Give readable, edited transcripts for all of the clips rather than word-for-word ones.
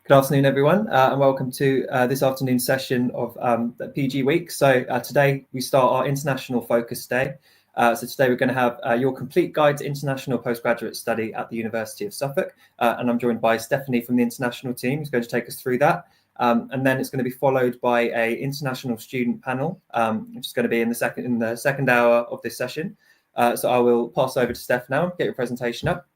Good afternoon, everyone, and welcome to this afternoon's session of the PG Week. So today we start our International Focus Day. So today we're going to have your complete guide to international postgraduate study at the University of Suffolk. And I'm joined by Stephanie from the international team, who's going to take us through that. And then it's going to be followed by an international student panel, which is going to be in the second hour of this session. So I will pass over to Steph now, get your presentation up.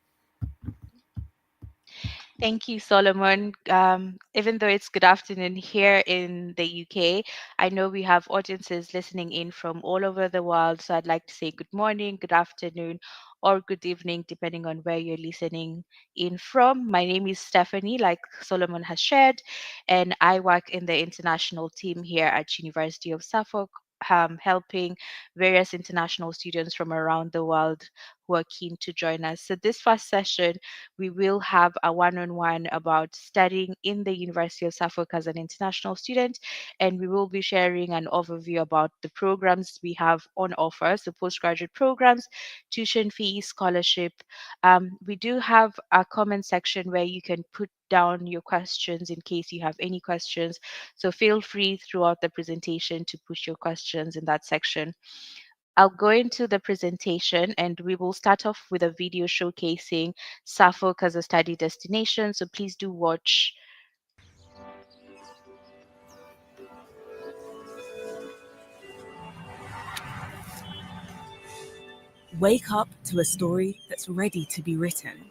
Thank you, Solomon. Even though it's good afternoon here in the UK, I know we have audiences listening in from all over the world. So I'd like to say good morning, good afternoon, or good evening, depending on where you're listening in from. My name is Stephanie, like Solomon has shared, and I work in the international team here at University of Suffolk. Helping various international students from around the world who are keen to join us. So, this first session we will have a one-on-one about studying in the University of Suffolk as an international student, and we will be sharing an overview about the programs we have on offer, so postgraduate programs, tuition fees, scholarship. We do have a comment section where you can put down your questions in case you have any questions. So feel free throughout the presentation to push your questions in that section. I'll go into the presentation and we will start off with a video showcasing Suffolk as a study destination. So please do watch. Wake up to a story that's ready to be written.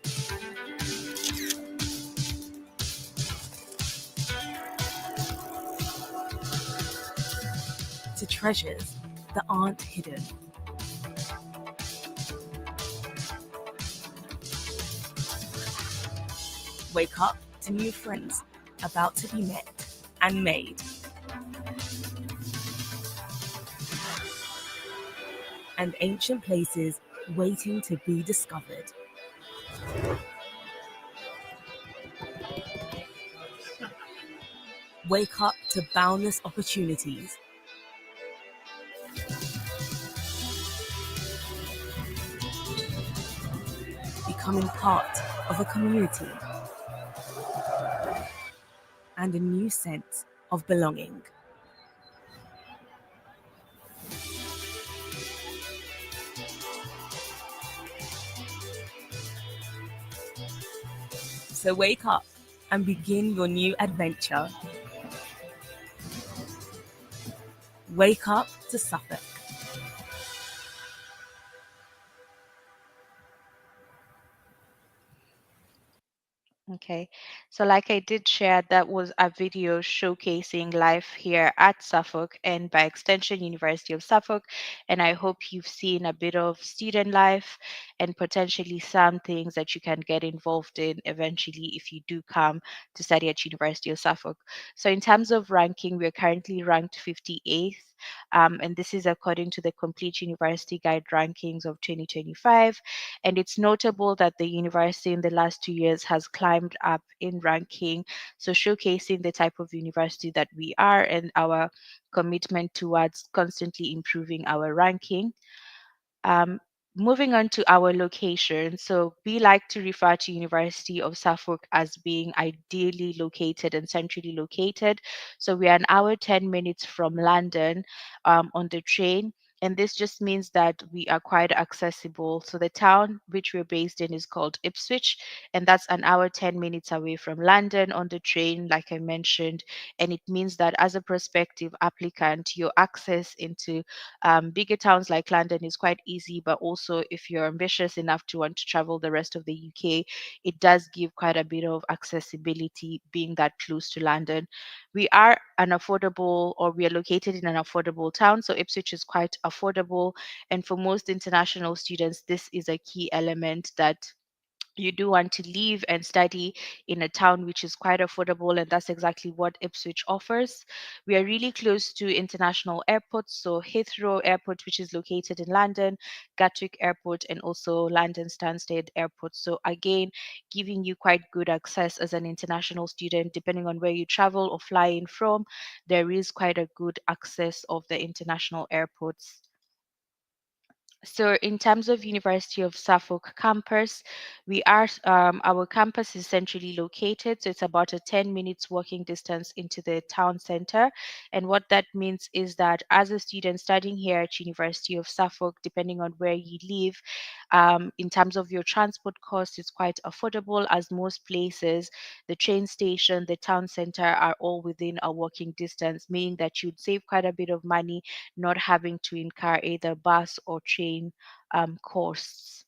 To treasures that aren't hidden. Wake up to new friends about to be met and made. And ancient places waiting to be discovered. Wake up to boundless opportunities. Becoming part of a community. And a new sense of belonging. So wake up and begin your new adventure. Wake up to Suffolk. Okay, so like I did share, that was a video showcasing life here at Suffolk and by extension University of Suffolk. And I hope you've seen a bit of student life and potentially some things that you can get involved in eventually if you do come to study at University of Suffolk. So in terms of ranking, we're currently ranked 58th. And this is according to the Complete University Guide rankings of 2025. And it's notable that the university in the last 2 years has climbed up in ranking, so showcasing the type of university that we are and our commitment towards constantly improving our ranking. Um, Moving on to our location. So we like to refer to University of Suffolk as being ideally located and centrally located. So we are an hour, 10 minutes from London on the train. And this just means that we are quite accessible. So the town which we're based in is called Ipswich, and that's an hour, 10 minutes away from London on the train, like I mentioned. And it means that as a prospective applicant, your access into bigger towns like London is quite easy, but also if you're ambitious enough to want to travel the rest of the UK, it does give quite a bit of accessibility being that close to London. We are an affordable, or we are located in an affordable town, so Ipswich is quite affordable. And for most international students, this is a key element that you do want to live and study in a town which is quite affordable, and that's exactly what Ipswich offers. We are really close to international airports, so Heathrow Airport, which is located in London, Gatwick Airport, and also London Stansted Airport. So again, giving you quite good access as an international student, depending on where you travel or fly in from, there is quite a good access of the international airports. So in terms of University of Suffolk campus, our campus is centrally located. So it's about a 10 minutes walking distance into the town center. And what that means is that as a student studying here at University of Suffolk, depending on where you live, in terms of your transport cost, it's quite affordable, as most places, the train station, the town center are all within a walking distance, meaning that you'd save quite a bit of money not having to incur either bus or train costs.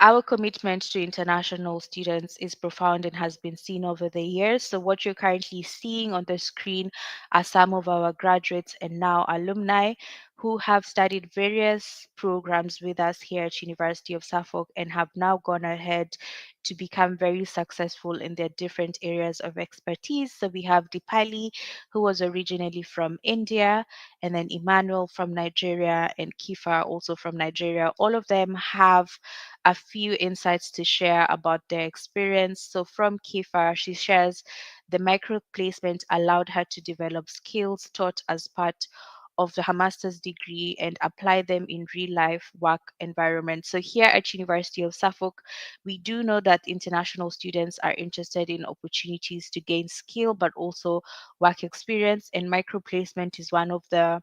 Our commitment to international students is profound and has been seen over the years. So, what you're currently seeing on the screen are some of our graduates and now alumni who have studied various programs with us here at University of Suffolk and have now gone ahead to become very successful in their different areas of expertise. So we have Dipali, who was originally from India, and then Emmanuel from Nigeria, and Kifa also from Nigeria. All of them have a few insights to share about their experience. So from Kifa, she shares the micro placement allowed her to develop skills taught as part of her master's degree and apply them in real life work environment. So here at University of Suffolk, we do know that international students are interested in opportunities to gain skill but also work experience, and micro placement is one of the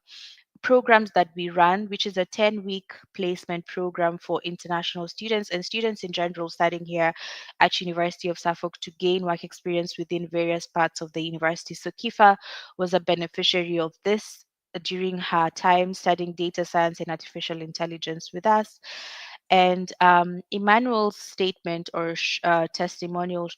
programs that we run, which is a 10-week placement program for international students and students in general studying here at University of Suffolk to gain work experience within various parts of the university. So Kifa was a beneficiary of this during her time studying data science and artificial intelligence with us. And Emmanuel's statement or testimonial,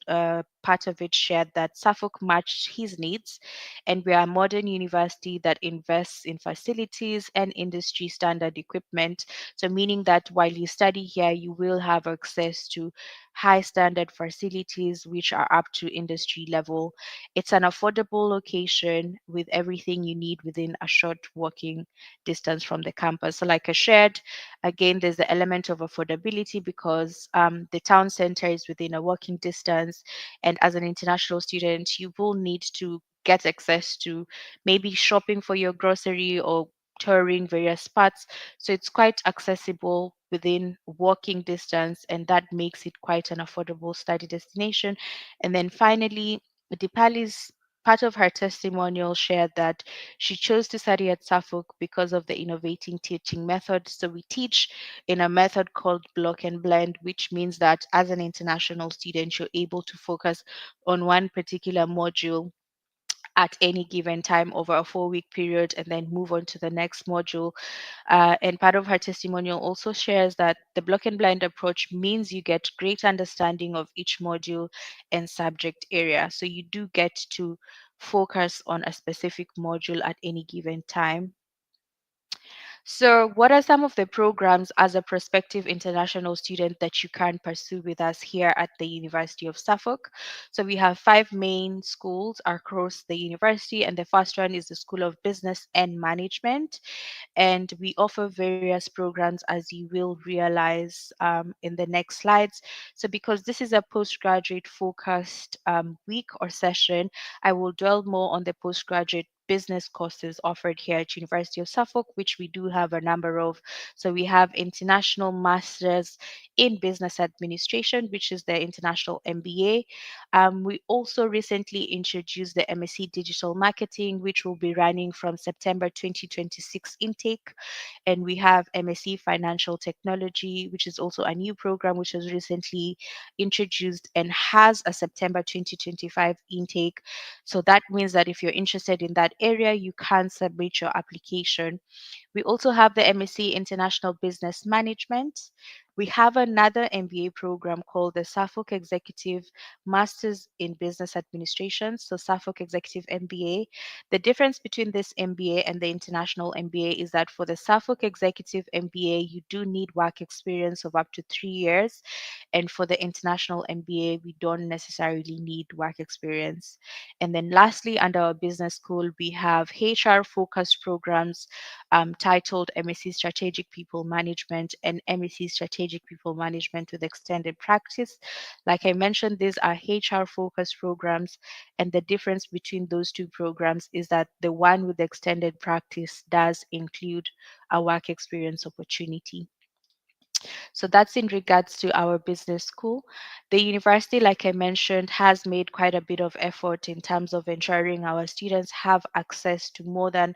part of it shared that Suffolk matched his needs, and we are a modern university that invests in facilities and industry standard equipment. So, meaning that while you study here, you will have access to high standard facilities which are up to industry level. It's an affordable location with everything you need within a short walking distance from the campus. So, like I shared, again, there's the element of affordability because the town center is within a walking distance. And as an international student, you will need to get access to maybe shopping for your grocery or touring various spots. So it's quite accessible within walking distance, and that makes it quite an affordable study destination. And then finally, Dipali's part of her testimonial shared that she chose to study at Suffolk because of the innovating teaching method. So we teach in a method called block and blend, which means that as an international student, you're able to focus on one particular module at any given time over a 4 week period and then move on to the next module. And part of her testimonial also shares that the block and blind approach means you get great understanding of each module and subject area. So you do get to focus on a specific module at any given time. So, what are some of the programs as a prospective international student that you can pursue with us here at the University of Suffolk? So, we have five main schools across the university, and the first one is the School of Business and Management. And we offer various programs, as you will realize in the next slides. So, because this is a postgraduate focused week or session, I will dwell more on the postgraduate business courses offered here at University of Suffolk, which we do have a number of. So we have International Masters in Business Administration, which is the International MBA. We also recently introduced the MSc Digital Marketing, which will be running from September 2026 intake. And we have MSc Financial Technology, which is also a new program which was recently introduced and has a September 2025 intake. So that means that if you're interested in that area, you can submit your application. We also have the MSc International Business Management. We have another MBA program called the Suffolk Executive Masters in Business Administration, so Suffolk Executive MBA. The difference between this MBA and the International MBA is that for the Suffolk Executive MBA, you do need work experience of up to 3 years. And for the International MBA, we don't necessarily need work experience. And then lastly, under our business school, we have HR focused programs titled MSc Strategic People Management and MSc Strategic strategic people management with extended practice. Like I mentioned, these are HR focused programs, and the difference between those two programs is that the one with extended practice does include a work experience opportunity. So that's in regards to our business school. The university, like I mentioned, has made quite a bit of effort in terms of ensuring our students have access to more than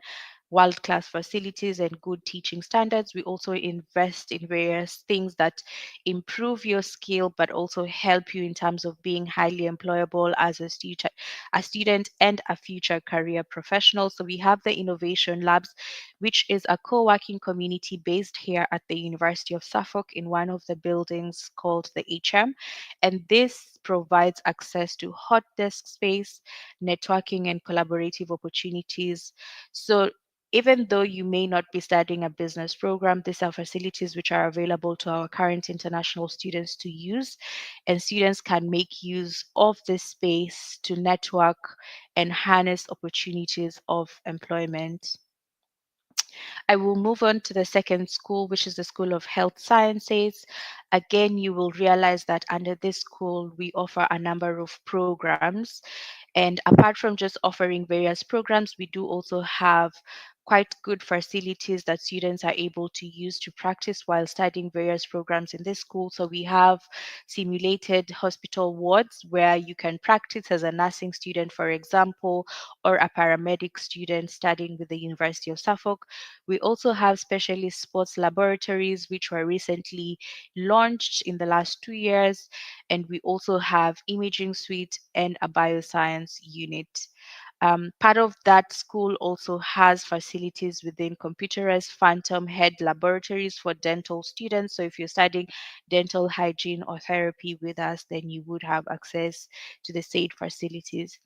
world-class facilities and good teaching standards. We also invest in various things that improve your skill, but also help you in terms of being highly employable as a student and a future career professional. So we have the Innovation Labs, which is a co-working community based here at the University of Suffolk in one of the buildings called the HM. And this provides access to hot desk space, networking, and collaborative opportunities. So even though you may not be studying a business program, these are facilities which are available to our current international students to use, and students can make use of this space to network and harness opportunities of employment. I will move on to the second school, which is the School of Health Sciences. Again, you will realize that under this school, we offer a number of programs. And apart from just offering various programs, we do also have quite good facilities that students are able to use to practice while studying various programs in this school. So we have simulated hospital wards where you can practice as a nursing student, for example, or a paramedic student studying with the University of Suffolk. We also have specialist sports laboratories, which were recently launched in the last 2 years. And we also have imaging suite and a bioscience unit. Part of that school also has facilities within computerized phantom head laboratories for dental students. So if you're studying dental hygiene or therapy with us, then you would have access to the said facilities.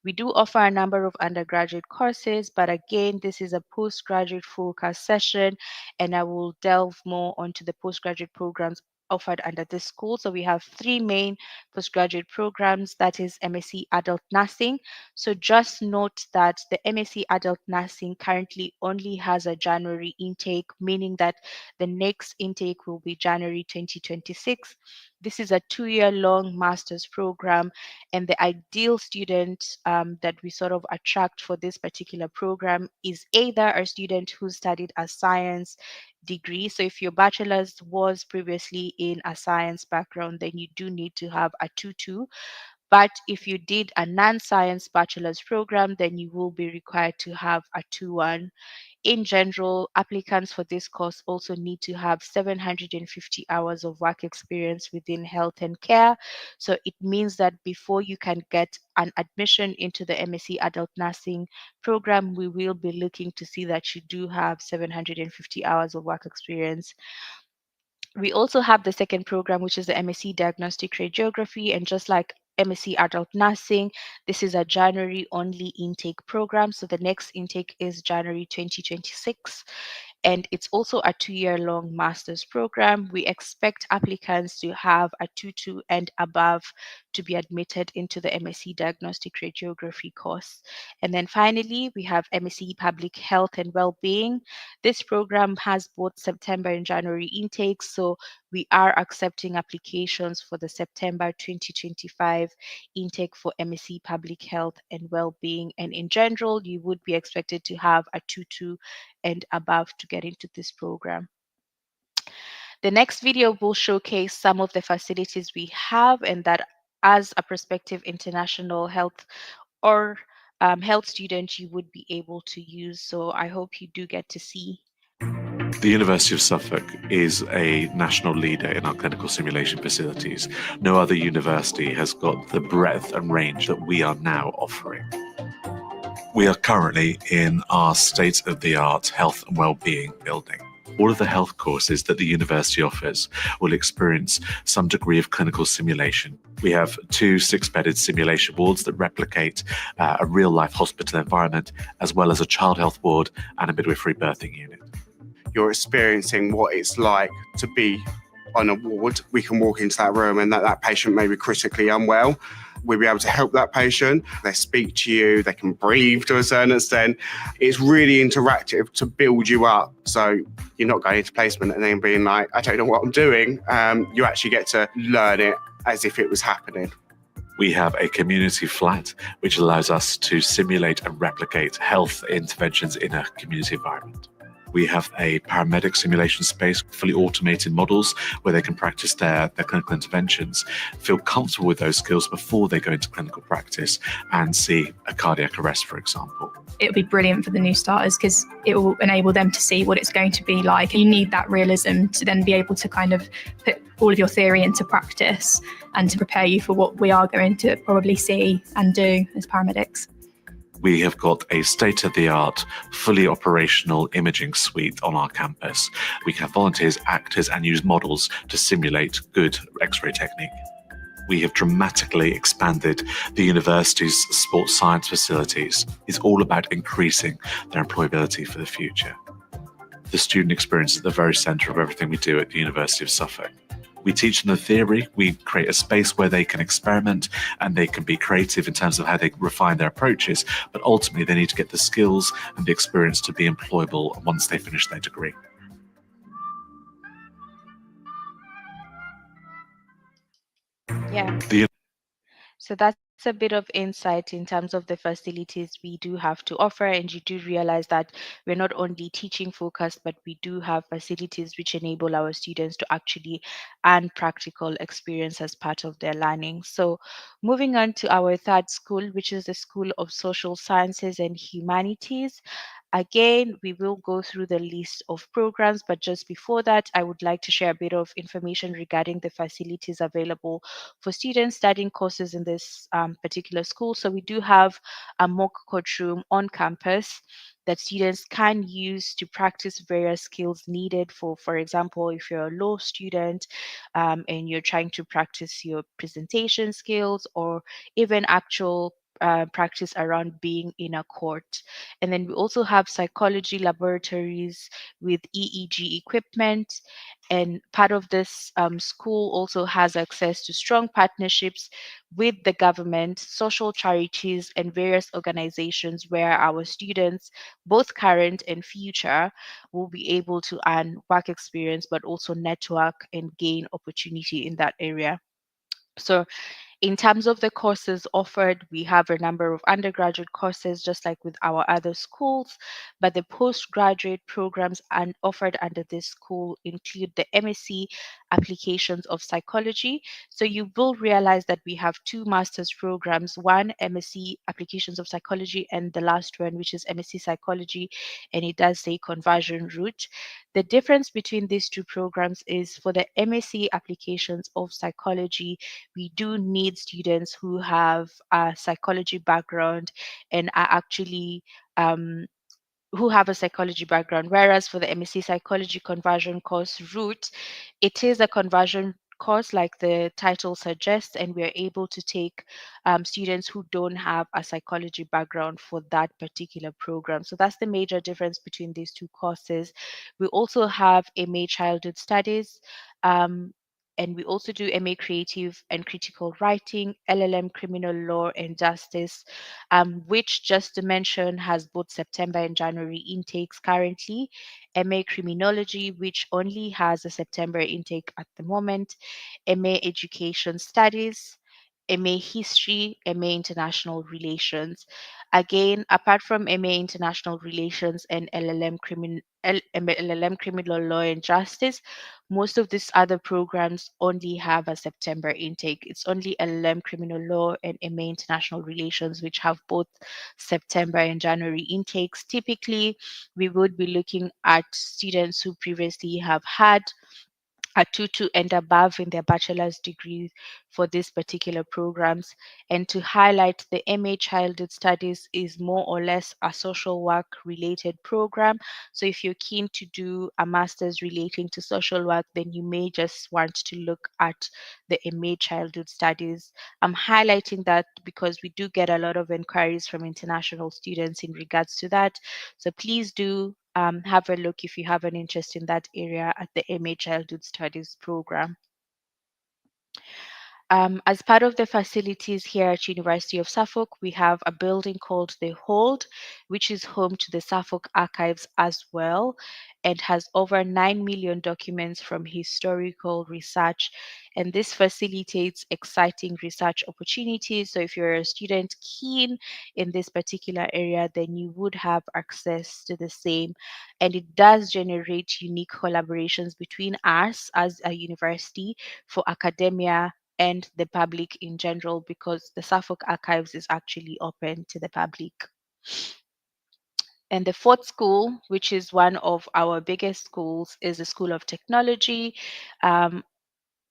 We do offer a number of undergraduate courses, but again, this is a postgraduate focus session, and I will delve more onto the postgraduate programs offered under this school. So we have three main postgraduate programs, that is MSc Adult Nursing. So just note that the MSc Adult Nursing currently only has a January intake, meaning that the next intake will be January 2026. This is a 2-year long master's program, and the ideal student that we sort of attract for this particular program is either a student who studied a science degree. So if your bachelor's was previously in a science background, then you do need to have a 2-2. But if you did a non-science bachelor's program, then you will be required to have a 2-1. In general, applicants for this course also need to have 750 hours of work experience within health and care. So it means that before you can get an admission into the MSc Adult Nursing program, we will be looking to see that you do have 750 hours of work experience. We also have the second program, which is the MSc Diagnostic Radiography. And just like MSc Adult Nursing, this is a January only intake program. So the next intake is January 2026. And it's also a 2-year long master's program. We expect applicants to have a 2-2 and above to be admitted into the MSc Diagnostic Radiography course. And then finally, we have MSc Public Health and Wellbeing. This program has both September and January intakes, so we are accepting applications for the September 2025 intake for MSc Public Health and Wellbeing. And in general, you would be expected to have a 2-2 and above to get into this program. The next video will showcase some of the facilities we have, and that as a prospective international health or health student, you would be able to use. So I hope you do get to see. The University of Suffolk is a national leader in our clinical simulation facilities. No other university has got the breadth and range that we are now offering. We are currently in our state-of-the-art health and wellbeing building. All of the health courses that the university offers will experience some degree of clinical simulation. We have 2 6-bedded simulation wards that replicate a real-life hospital environment, as well as a child health ward and a midwifery birthing unit. You're experiencing what it's like to be on a ward. We can walk into that room and that patient may be critically unwell. we'll be able to help that patient. They speak to you, they can breathe to a certain extent. It's really interactive to build you up. So you're not going into placement and then being like, I don't know what I'm doing. You actually get to learn it as if it was happening. We have a community flat, which allows us to simulate and replicate health interventions in a community environment. We have a paramedic simulation space, fully automated models where they can practice their clinical interventions, feel comfortable with those skills before they go into clinical practice and see a cardiac arrest, for example. It'll be brilliant for the new starters because it will enable them to see what it's going to be like. You need that realism to then be able to kind of put all of your theory into practice and to prepare you for what we are going to probably see and do as paramedics. We have got a state-of-the-art, fully operational imaging suite on our campus. We can have volunteers, actors, and use models to simulate good X-ray technique. We have dramatically expanded the university's sports science facilities. It's all about increasing their employability for the future. The student experience is at the very centre of everything we do at the University of Suffolk. We teach them the theory, we create a space where they can experiment and they can be creative in terms of how they refine their approaches, but ultimately they need to get the skills and the experience to be employable once they finish their degree. Yeah. So that's a bit of insight in terms of the facilities we do have to offer, and you do realize that we're not only teaching focused, but we do have facilities which enable our students to actually earn practical experience as part of their learning. So moving on to our third school, which is the School of Social Sciences and Humanities. Again, we will go through the list of programs, but just before that, I would like to share a bit of information regarding the facilities available for students studying courses in this particular school. So we do have a mock courtroom on campus that students can use to practice various skills needed for example, if you're a law student and you're trying to practice your presentation skills or even actual practice around being in a court. And then we also have psychology laboratories with EEG equipment. And part of this school also has access to strong partnerships with the government, social charities, and various organizations where our students, both current and future, will be able to earn work experience, but also network and gain opportunity in that area. So in terms of the courses offered, we have a number of undergraduate courses, just like with our other schools, but the postgraduate programs offered under this school include the MSc Applications of Psychology. So you will realize that we have two master's programs, one MSc Applications of Psychology and the last one, which is MSc Psychology, and it does say conversion route. The difference between these two programs is for the MSc Applications of Psychology, we do need students who have a psychology background and are actually who have a psychology background. Whereas for the MSc Psychology conversion course route, it is a conversion course like the title suggests, and we're able to take students who don't have a psychology background for that particular program. So that's the major difference between these two courses. We also have MA Childhood Studies, and we also do MA Creative and Critical Writing, LLM Criminal Law and Justice, which, just to mention, has both September and January intakes currently. MA Criminology, which only has a September intake at the moment. MA Education Studies, MA History, MA International Relations. Again, apart from MA International Relations and LLM Criminal Law and Justice, most of these other programs only have a September intake. It's only LLM Criminal Law and MA International Relations which have both September and January intakes. Typically, we would be looking at students who previously have had a 2 and above in their bachelor's degree for these particular programs. And to highlight, the MA Childhood Studies is more or less a social work related program. So if you're keen to do a master's relating to social work, then you may just want to look at the MA Childhood Studies. I'm highlighting that because we do get a lot of inquiries from international students in regards to that. So please do have a look if you have an interest in that area at the MA Childhood Studies program. As part of the facilities here at University of Suffolk, we have a building called the Hold, which is home to the Suffolk Archives as well, and has over 9 million documents from historical research. And this facilitates exciting research opportunities. So if you're a student keen in this particular area, then you would have access to the same. And it does generate unique collaborations between us as a university for academia and the public in general, because the Suffolk Archives is actually open to the public. And the fourth school, which is one of our biggest schools, is the School of Technology,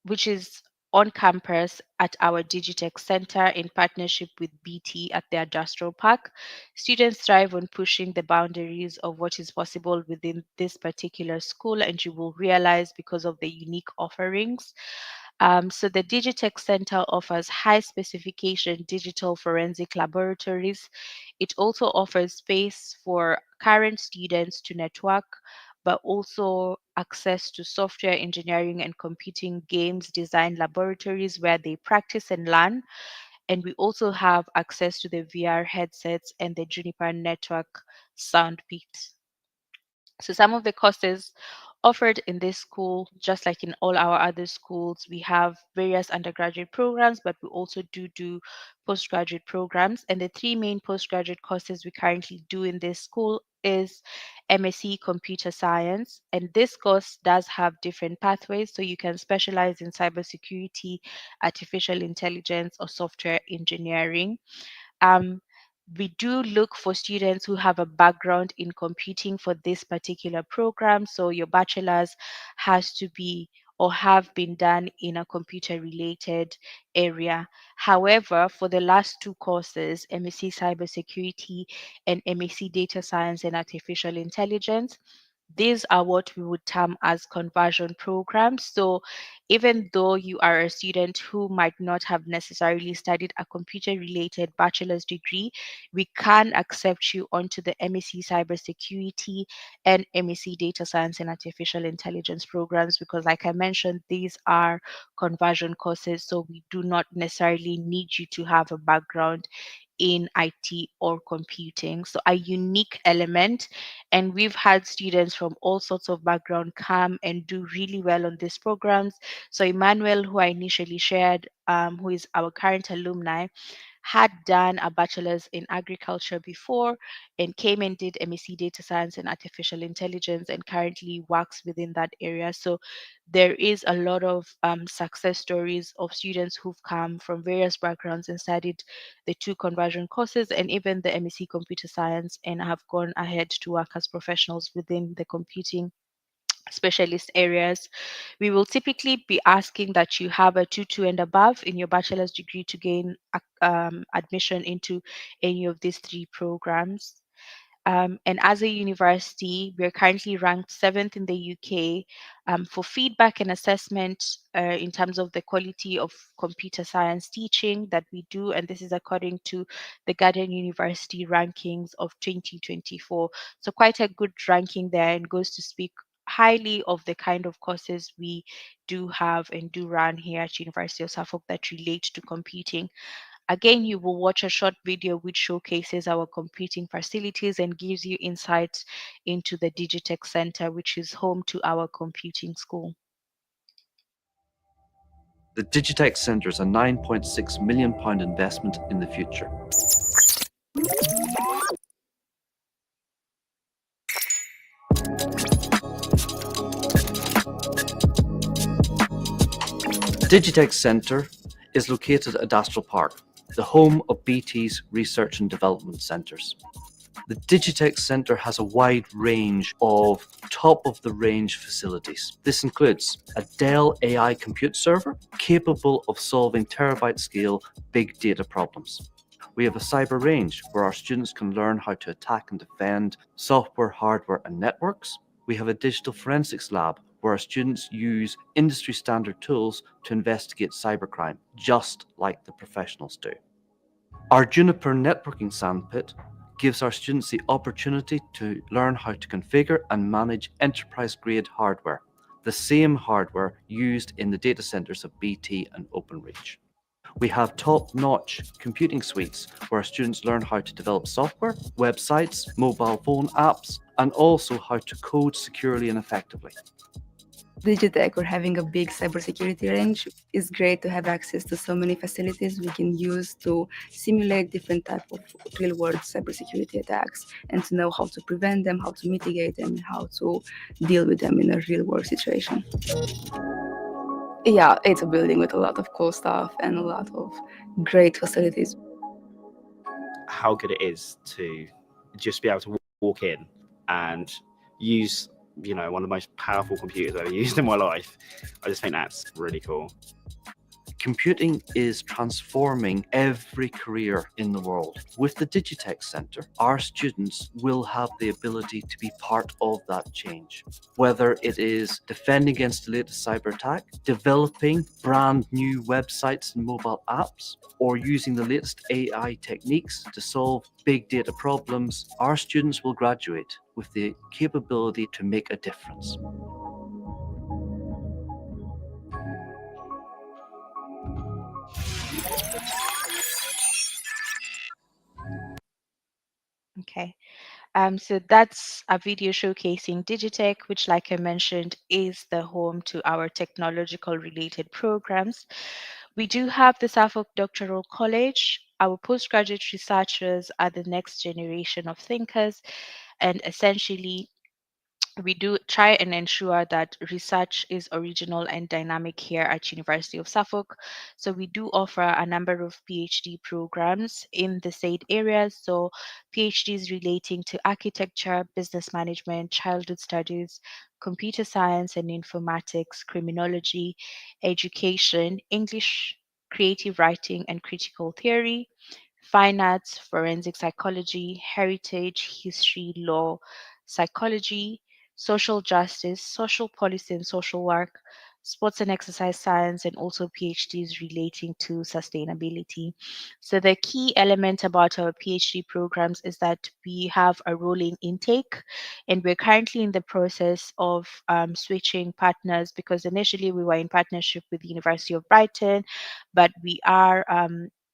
which is on campus at our Digitech Center in partnership with BT at the Industrial Park. Students thrive on pushing the boundaries of what is possible within this particular school, and you will realize because of the unique offerings. So the Digitech Center offers high specification digital forensic laboratories. It also offers space for current students to network, but also access to software engineering and computing games design laboratories where they practice and learn. And we also have access to the VR headsets and the Juniper Network sound pit. So some of the courses offered in this school, just like in all our other schools, we have various undergraduate programs, but we also do postgraduate programs. And the three main postgraduate courses we currently do in this school is MSc Computer Science. And this course does have different pathways. So you can specialize in cybersecurity, artificial intelligence, or software engineering. Um, we do look for students who have a background in computing for this particular program. So your bachelor's has to be or have been done in a computer related area. However, for the last two courses, MSc Cybersecurity and MSc Data Science and Artificial Intelligence, these are what we would term as conversion programs. So even though you are a student who might not have necessarily studied a computer related bachelor's degree, we can accept you onto the MSc Cybersecurity and MSc Data Science and Artificial Intelligence programs, because like I mentioned, these are conversion courses. So we do not necessarily need you to have a background in IT or computing. So a unique element. And we've had students from all sorts of background come and do really well on these programs. So Emmanuel, who I initially shared, who is our current alumni, had done a bachelor's in agriculture before and came and did MSc Data Science and Artificial Intelligence and currently works within that area. So there is a lot of success stories of students who've come from various backgrounds and studied the two conversion courses and even the MSc Computer Science and have gone ahead to work as professionals within the computing specialist areas. We will typically be asking that you have a 2.2 and above in your bachelor's degree to gain admission into any of these three programs. And as a university, we're currently ranked 7th in the UK for feedback and assessment in terms of the quality of computer science teaching that we do. And this is according to the Guardian University rankings of 2024. So quite a good ranking there, and goes to speak highly of the kind of courses we do have and do run here at University of Suffolk that relate to computing. Again, you will watch a short video which showcases our computing facilities and gives you insights into the Digitech Center, which is home to our computing school. The Digitech Centre is a £9.6 million investment in the future. The Digitech Centre is located at Industrial Park, the home of BT's Research and Development Centres. The Digitech Centre has a wide range of top-of-the-range facilities. This includes a Dell AI compute server capable of solving terabyte-scale big data problems. We have a cyber range where our students can learn how to attack and defend software, hardware, and networks. We have a digital forensics lab where our students use industry-standard tools to investigate cybercrime, just like the professionals do. Our Juniper networking sandpit gives our students the opportunity to learn how to configure and manage enterprise-grade hardware, the same hardware used in the data centers of BT and OpenReach. We have top-notch computing suites where students learn how to develop software, websites, mobile phone apps, and also how to code securely and effectively. Digitech, or having a big cybersecurity range, is great to have access to so many facilities we can use to simulate different types of real-world cybersecurity attacks and to know how to prevent them, how to mitigate them, and how to deal with them in a real-world situation. Yeah, it's a building with a lot of cool stuff and a lot of great facilities. How good it is to just be able to walk in and use, one of the most powerful computers I've ever used in my life. I just think that's really cool. Computing is transforming every career in the world. With the Digitech Centre, our students will have the ability to be part of that change. Whether it is defending against the latest cyber attack, developing brand new websites and mobile apps, or using the latest AI techniques to solve big data problems, our students will graduate with the capability to make a difference. Okay. So that's a video showcasing Digitech, which, like I mentioned, is the home to our technological related programs. We do have the Suffolk Doctoral College. Our postgraduate researchers are the next generation of thinkers, and essentially we do try and ensure that research is original and dynamic here at University of Suffolk. So we do offer a number of PhD programs in the said areas. So PhDs relating to architecture, business management, childhood studies, computer science and informatics, criminology, education, English, creative writing and critical theory, fine arts, forensic psychology, heritage, history, law, psychology, social justice, social policy and social work, sports and exercise science, and also PhDs relating to sustainability. So, the key element about our PhD programs is that we have a rolling intake, and we're currently in the process of switching partners because initially we were in partnership with the University of Brighton, but we are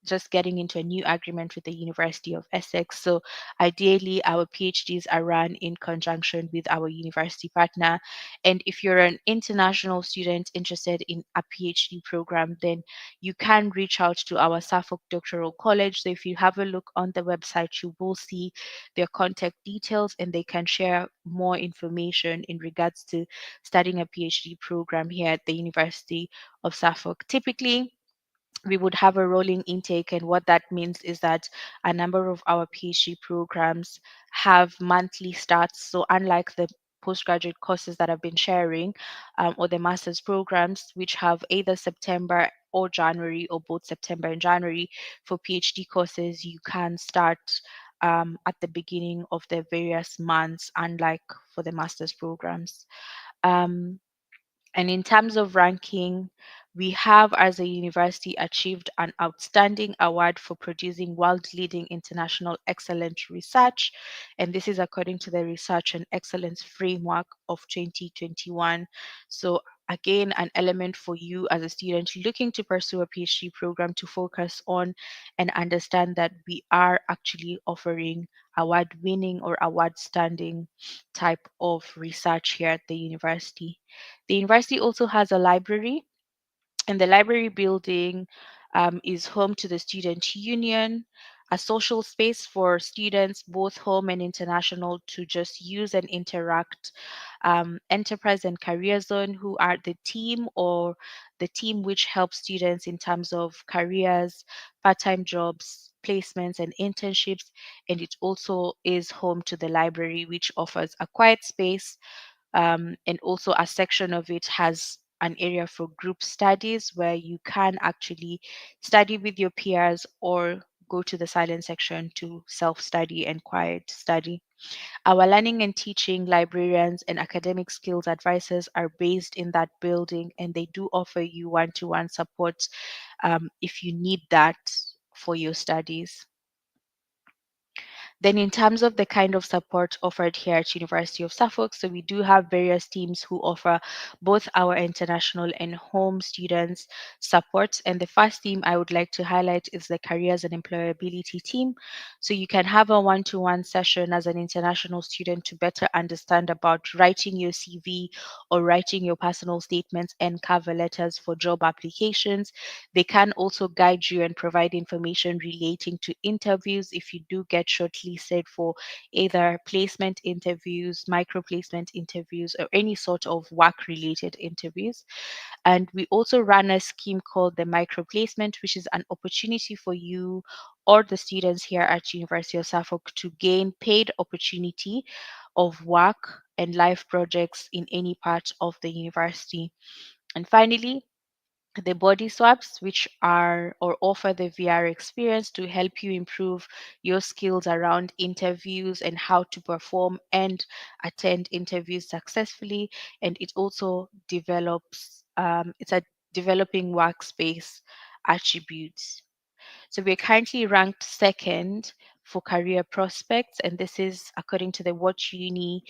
just getting into a new agreement with the University of Essex. So ideally, our PhDs are run in conjunction with our university partner. And if you're an international student interested in a PhD program, then you can reach out to our Suffolk Doctoral College. So if you have a look on the website, you will see their contact details and they can share more information in regards to studying a PhD program here at the University of Suffolk. Typically, we would have a rolling intake, and what that means is that a number of our PhD programs have monthly starts. So unlike the postgraduate courses that I've been sharing, or the master's programs, which have either September or January or both September and January, for PhD courses, you can start at the beginning of the various months, unlike for the master's programs. Um, and in terms of ranking, we have as a university achieved an outstanding award for producing world leading international excellent research. And this is according to the Research and Excellence Framework of 2021. So, again, an element for you as a student looking to pursue a PhD program to focus on and understand that we are actually offering award winning or award standing type of research here at the university. The university also has a library, and the library building is home to the Student Union, a social space for students, both home and international, to just use and interact. Enterprise and Career Zone, who are the team or the team which helps students in terms of careers, part time jobs, placements, and internships. And it also is home to the library, which offers a quiet space, and also a section of it has an area for group studies where you can actually study with your peers or go to the silent section to self-study and quiet study. Our learning and teaching librarians and academic skills advisors are based in that building, and they do offer you one-to-one support if you need that for your studies. Then in terms of the kind of support offered here at University of Suffolk, so we do have various teams who offer both our international and home students support. And the first team I would like to highlight is the Careers and Employability team. So you can have a one-to-one session as an international student to better understand about writing your CV or writing your personal statements and cover letters for job applications. They can also guide you and provide information relating to interviews if you do get shortlisted for either placement interviews, micro placement interviews, or any sort of work related interviews. And we also run a scheme called the micro placement, which is an opportunity for you or the students here at University of Suffolk to gain paid opportunity of work and life projects in any part of the university. And finally, the body swaps, which are or offer the VR experience to help you improve your skills around interviews and how to perform and attend interviews successfully. And it also develops, it's a developing workspace attributes. So we're currently ranked second for career prospects, and this is according to the Watch Uni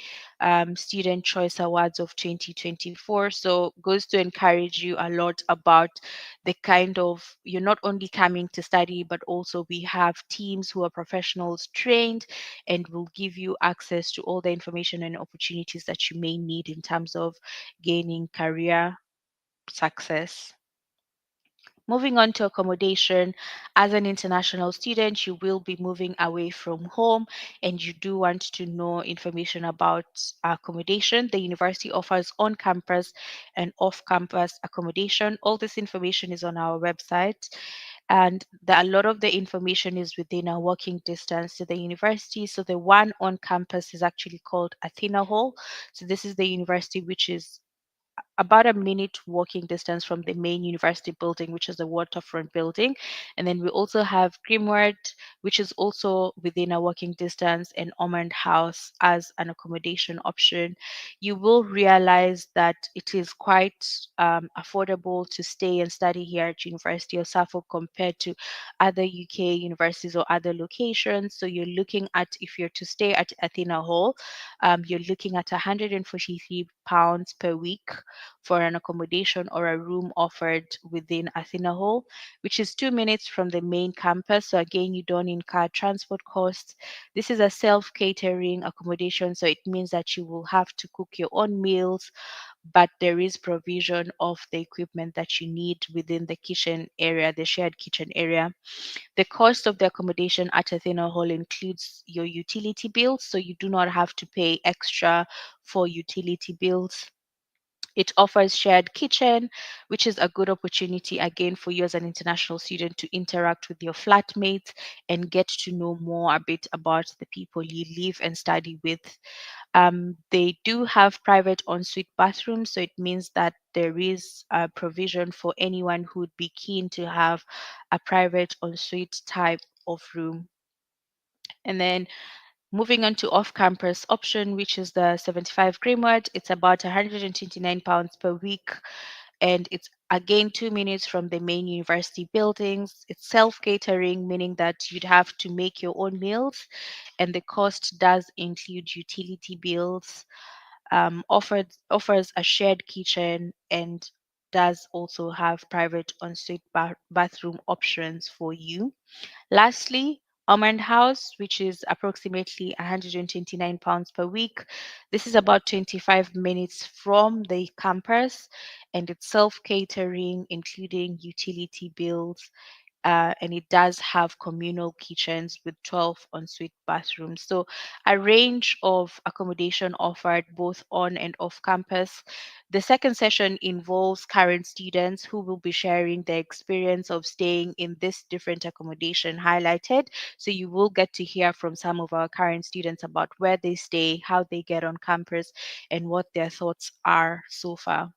Student Choice Awards of 2024. So goes to encourage you a lot about the kind of, you're not only coming to study, but also we have teams who are professionals trained and will give you access to all the information and opportunities that you may need in terms of gaining career success. Moving on to accommodation, as an international student, you will be moving away from home and you do want to know information about accommodation. The university offers on campus and off campus accommodation. All this information is on our website. And a lot of the information is within a walking distance to the university. So the one on campus is actually called Athena Hall. So this is the university which is about a minute walking distance from the main university building, which is the waterfront building. And then we also have Grimward, which is also within a walking distance, and Ormond House as an accommodation option. You will realize that it is quite affordable to stay and study here at University of Suffolk compared to other UK universities or other locations. So you're looking at, if you're to stay at Athena Hall, you're looking at £143 per week for an accommodation or a room offered within Athena Hall, which is 2 minutes from the main campus. So again, you don't incur transport costs. This is a self-catering accommodation, so it means that you will have to cook your own meals, but there is provision of the equipment that you need within the kitchen area, the shared kitchen area. The cost of the accommodation at Athena Hall includes your utility bills, so you do not have to pay extra for utility bills. It offers shared kitchen, which is a good opportunity again for you as an international student to interact with your flatmates and get to know more a bit about the people you live and study with. They do have private ensuite bathrooms, so it means that there is a provision for anyone who would be keen to have a private ensuite type of room. And then moving on to off-campus option, which is the 75 Greenwood, it's about £129 per week, and it's again 2 minutes from the main university buildings. It's self-catering, meaning that you'd have to make your own meals, and the cost does include utility bills. Offers a shared kitchen and does also have private ensuite bathroom options for you. Lastly, Ormond House, which is approximately £129 per week. This is about 25 minutes from the campus, and it's self-catering, including utility bills, and it does have communal kitchens with 12 ensuite bathrooms. So a range of accommodation offered both on and off campus. The second session involves current students who will be sharing their experience of staying in this different accommodation highlighted. So you will get to hear from some of our current students about where they stay, how they get on campus, and what their thoughts are so far.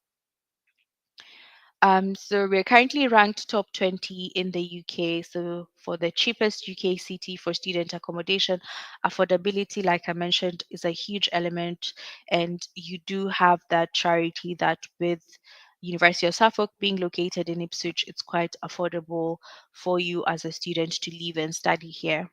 So we're currently ranked top 20 in the UK. So for the cheapest UK city for student accommodation, affordability, like I mentioned, is a huge element. And you do have that charity that with University of Suffolk being located in Ipswich, it's quite affordable for you as a student to live and study here.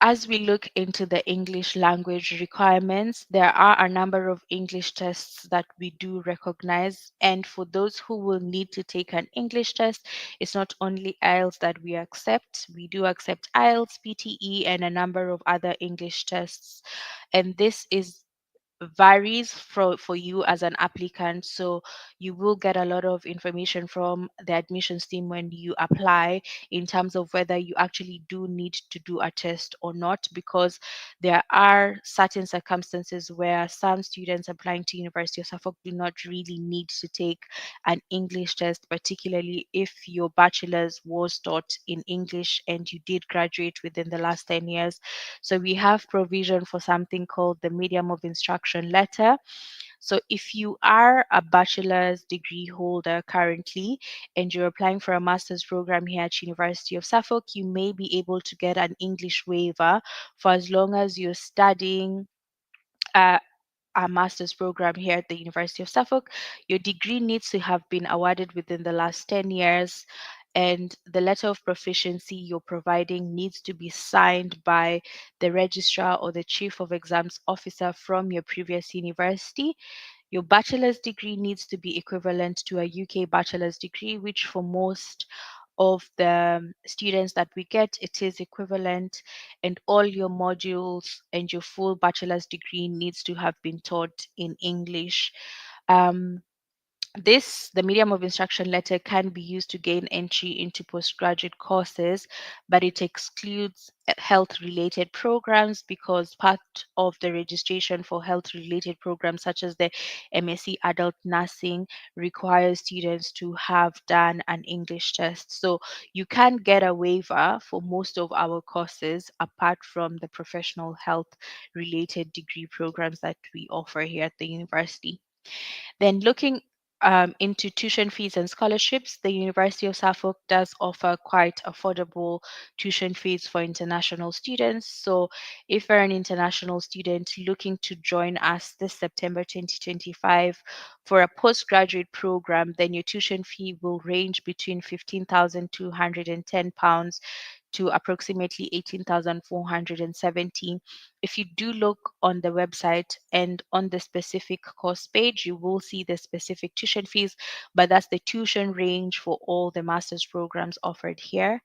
as we look into the English language requirements, there are a number of English tests that we do recognize. And for those who will need to take an English test, it's not only IELTS that we accept. We do accept IELTS, PTE, and a number of other English tests. And this is varies for you as an applicant. So you will get a lot of information from the admissions team when you apply in terms of whether you actually do need to do a test or not, because there are certain circumstances where some students applying to University of Suffolk do not really need to take an English test, particularly if your bachelor's was taught in English and you did graduate within the last 10 years. So we have provision for something called the medium of instruction letter. So if you are a bachelor's degree holder currently and you're applying for a master's program here at University of Suffolk, you may be able to get an English waiver for as long as you're studying a master's program here at the University of Suffolk. Your degree needs to have been awarded within the last 10 years, and the letter of proficiency you're providing needs to be signed by the registrar or the chief of exams officer from your previous university. Your bachelor's degree needs to be equivalent to a UK bachelor's degree, which for most of the students that we get, it is equivalent, and all your modules and your full bachelor's degree needs to have been taught in English. The medium of instruction letter can be used to gain entry into postgraduate courses, but it excludes health-related programs, because part of the registration for health-related programs such as the MSc Adult Nursing requires students to have done an English test. So you can get a waiver for most of our courses apart from the professional health-related degree programs that we offer here at the university. Then looking into tuition fees and scholarships, the University of Suffolk does offer quite affordable tuition fees for international students. So if you're an international student looking to join us this September 2025 for a postgraduate program, then your tuition fee will range between £15,210 to approximately 18,470. If you do look on the website and on the specific course page, you will see the specific tuition fees, but that's the tuition range for all the master's programs offered here.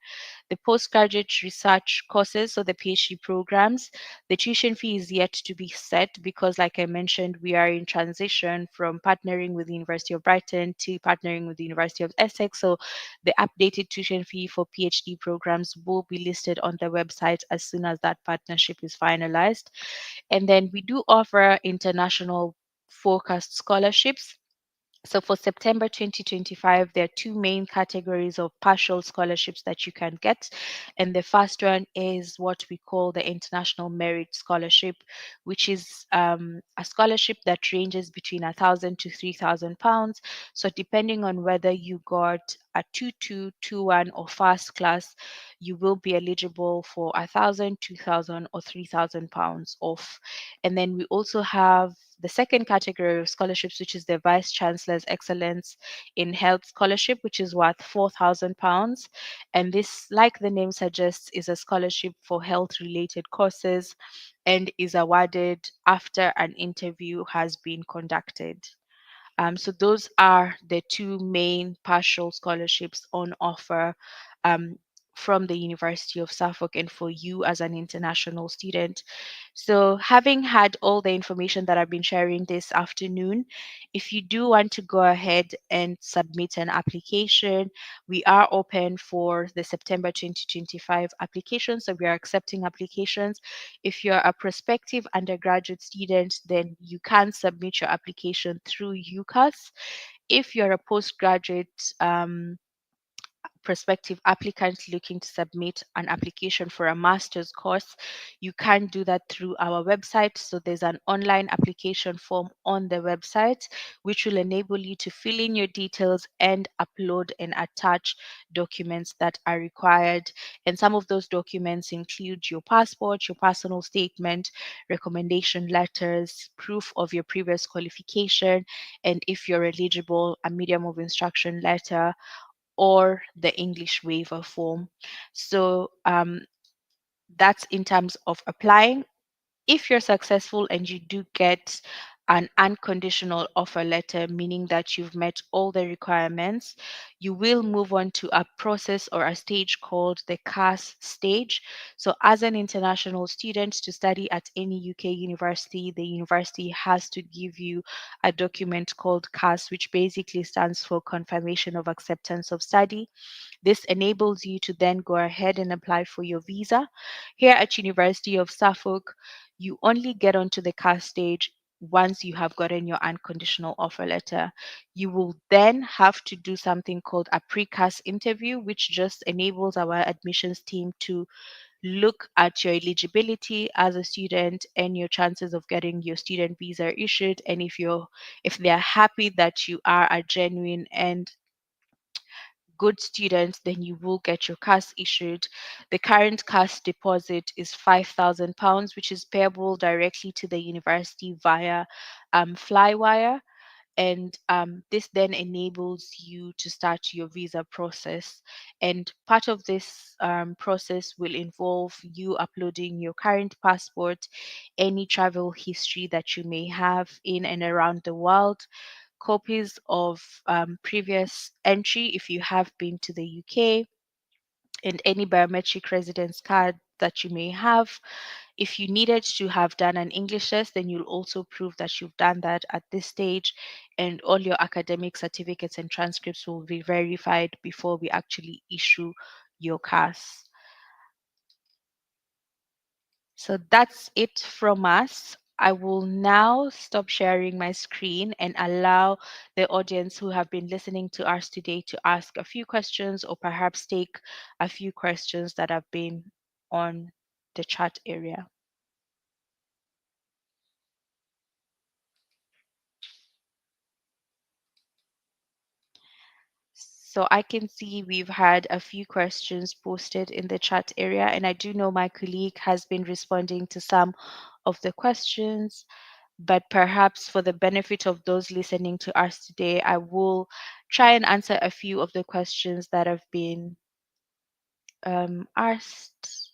The postgraduate research courses, so the PhD programs, the tuition fee is yet to be set because, like I mentioned, we are in transition from partnering with the University of Brighton to partnering with the University of Essex. So the updated tuition fee for PhD programs will be listed on the website as soon as that partnership is finalized. And then we do offer international focused scholarships. So for September 2025, there are two main categories of partial scholarships that you can get. And the first one is what we call the International Merit Scholarship, which is a scholarship that ranges between £1,000 to £3,000. So depending on whether you got a 2-2, 2-1, or first class, you will be eligible for £1,000, £2,000, or £3,000 off. And then we also have the second category of scholarships, which is the Vice Chancellor's Excellence in Health Scholarship, which is worth £4,000. And this, like the name suggests, is a scholarship for health-related courses and is awarded after an interview has been conducted. So those are the two main partial scholarships on offer from the University of Suffolk and for you as an international student. So having had all the information that I've been sharing this afternoon, if you do want to go ahead and submit an application, we are open for the September 2025 application. So we are accepting applications. If you're a prospective undergraduate student, then you can submit your application through UCAS. If you're a postgraduate prospective applicant looking to submit an application for a master's course, you can do that through our website. So there's an online application form on the website, which will enable you to fill in your details and upload and attach documents that are required. And some of those documents include your passport, your personal statement, recommendation letters, proof of your previous qualification, and if you're eligible, a medium of instruction letter or the English waiver form. So That's in terms of applying. If you're successful and you do get an unconditional offer letter, meaning that you've met all the requirements, you will move on to a process or a stage called the CAS stage. So, as an international student to study at any UK university, the university has to give you a document called CAS, which basically stands for Confirmation of Acceptance of Study. This enables you to then go ahead and apply for your visa. Here at University of Suffolk, you only get onto the CAS stage once you have gotten your unconditional offer letter. You will then have to do something called a pre-CAS interview, which just enables our admissions team to look at your eligibility as a student and your chances of getting your student visa issued. And if they're happy that you are a genuine and good student, then you will get your CAS issued. The current CAS deposit is £5,000, which is payable directly to the university via Flywire. And this then enables you to start your visa process. And part of this process will involve you uploading your current passport, any travel history that you may have in and around the world, copies of previous entry if you have been to the UK, and any biometric residence card that you may have. If you needed to have done an English test, then you'll also prove that you've done that at this stage, and all your academic certificates and transcripts will be verified before we actually issue your CAS. So that's it from us. I will now stop sharing my screen and allow the audience who have been listening to us today to ask a few questions, or perhaps take a few questions that have been on the chat area. So I can see we've had a few questions posted in the chat area, and I do know my colleague has been responding to some of the questions, but perhaps for the benefit of those listening to us today, I will try and answer a few of the questions that have been asked.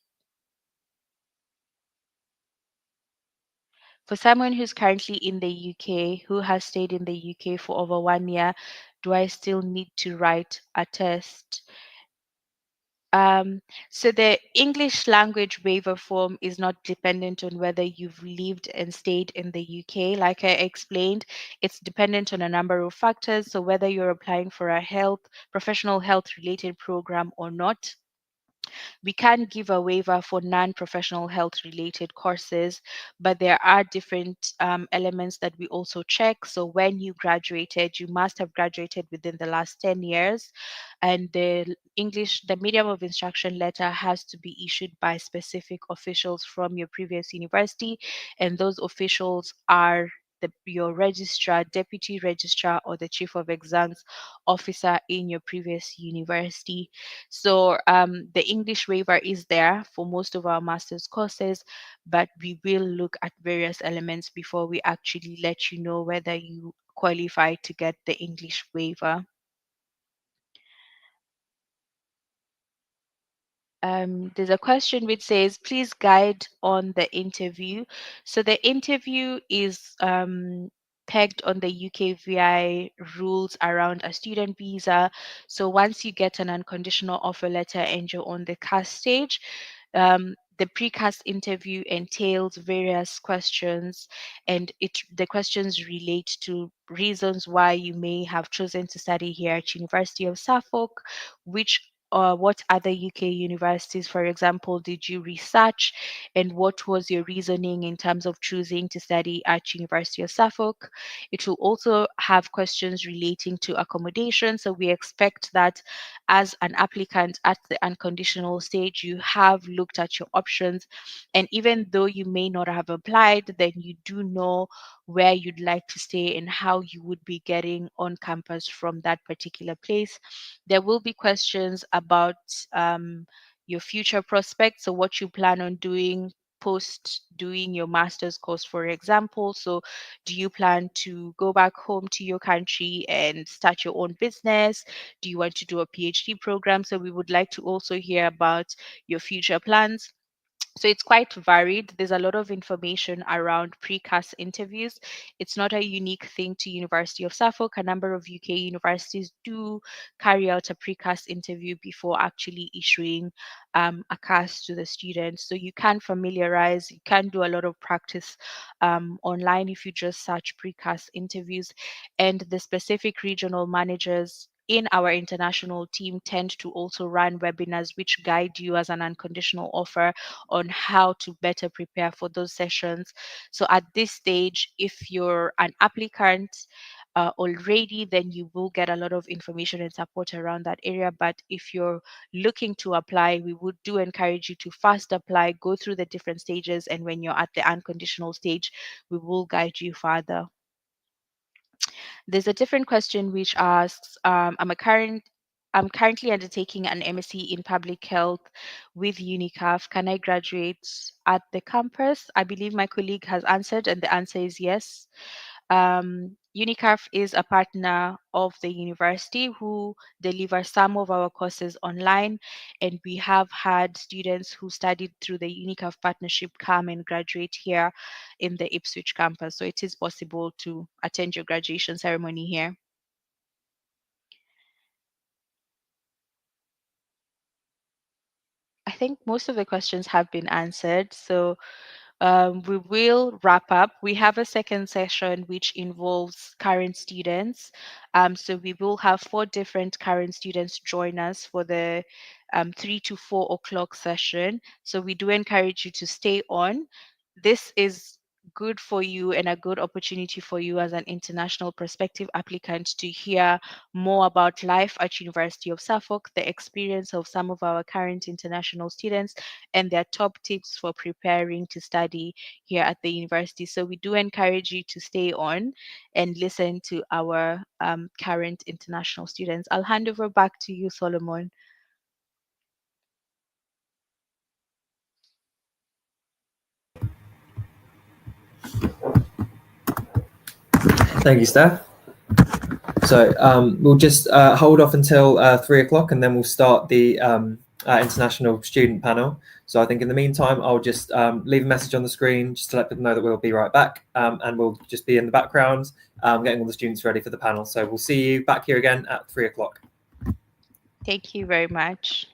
For someone who's currently in the UK, who has stayed in the UK for over 1 year, do I still need to write a test? So the English language waiver form is not dependent on whether you've lived and stayed in the UK. Like I explained, it's dependent on a number of factors. So whether you're applying for a professional health related program or not, we can give a waiver for non-professional health related courses, but there are different elements that we also check. So when you graduated, you must have graduated within the last 10 years, and the medium of instruction letter has to be issued by specific officials from your previous university, and those officials are your registrar, deputy registrar, or the chief of exams officer in your previous university. So the English waiver is there for most of our master's courses, but we will look at various elements before we actually let you know whether you qualify to get the English waiver. There's a question which says, please guide on the interview. So the interview is pegged on the UKVI rules around a student visa. So once you get an unconditional offer letter and you're on the CAS stage, the pre-CAS interview entails various questions, and the questions relate to reasons why you may have chosen to study here at University of Suffolk, what other UK universities, for example, did you research, and what was your reasoning in terms of choosing to study at University of Suffolk? It will also have questions relating to accommodation. So we expect that as an applicant at the unconditional stage, you have looked at your options. And even though you may not have applied, then you do know where you'd like to stay and how you would be getting on campus from that particular place. There will be questions about your future prospects, so what you plan on doing post doing your master's course, for example. So do you plan to go back home to your country and start your own business? Do you want to do a PhD program? So we would like to also hear about your future plans. So it's quite varied. There's a lot of information around precast interviews. It's not a unique thing to University of Suffolk. A number of UK universities do carry out a precast interview before actually issuing a cast to the students. So you can familiarize, you can do a lot of practice online if you just search precast interviews. And the specific regional managers in our international team tend to also run webinars which guide you as an unconditional offer on how to better prepare for those sessions. So at this stage, if you're an applicant already, then you will get a lot of information and support around that area. But if you're looking to apply, we would do encourage you to first apply, go through the different stages, and when you're at the unconditional stage, we will guide you further. There's a different question which asks, I'm currently undertaking an MSc in public health with UNICAF. Can I graduate at the campus? I believe my colleague has answered, and the answer is yes. UNICAF is a partner of the university who deliver some of our courses online, and we have had students who studied through the UNICAF partnership come and graduate here in the Ipswich campus. So it is possible to attend your graduation ceremony here. I think most of the questions have been answered. So we will wrap up. We have a second session which involves current students. So we will have 4 different current students join us for the 3 to 4 o'clock session. So we do encourage you to stay on. This is good for you and a good opportunity for you as an international prospective applicant to hear more about life at University of Suffolk, the experience of some of our current international students, and their top tips for preparing to study here at the university. So we do encourage you to stay on and listen to our current international students. I'll hand over back to you, Solomon. Thank you, Steph. So we'll just hold off until 3 o'clock, and then we'll start the international student panel. So I think in the meantime, I'll just leave a message on the screen just to let people know that we'll be right back, and we'll just be in the background getting all the students ready for the panel. So we'll see you back here again at 3 o'clock. Thank you very much.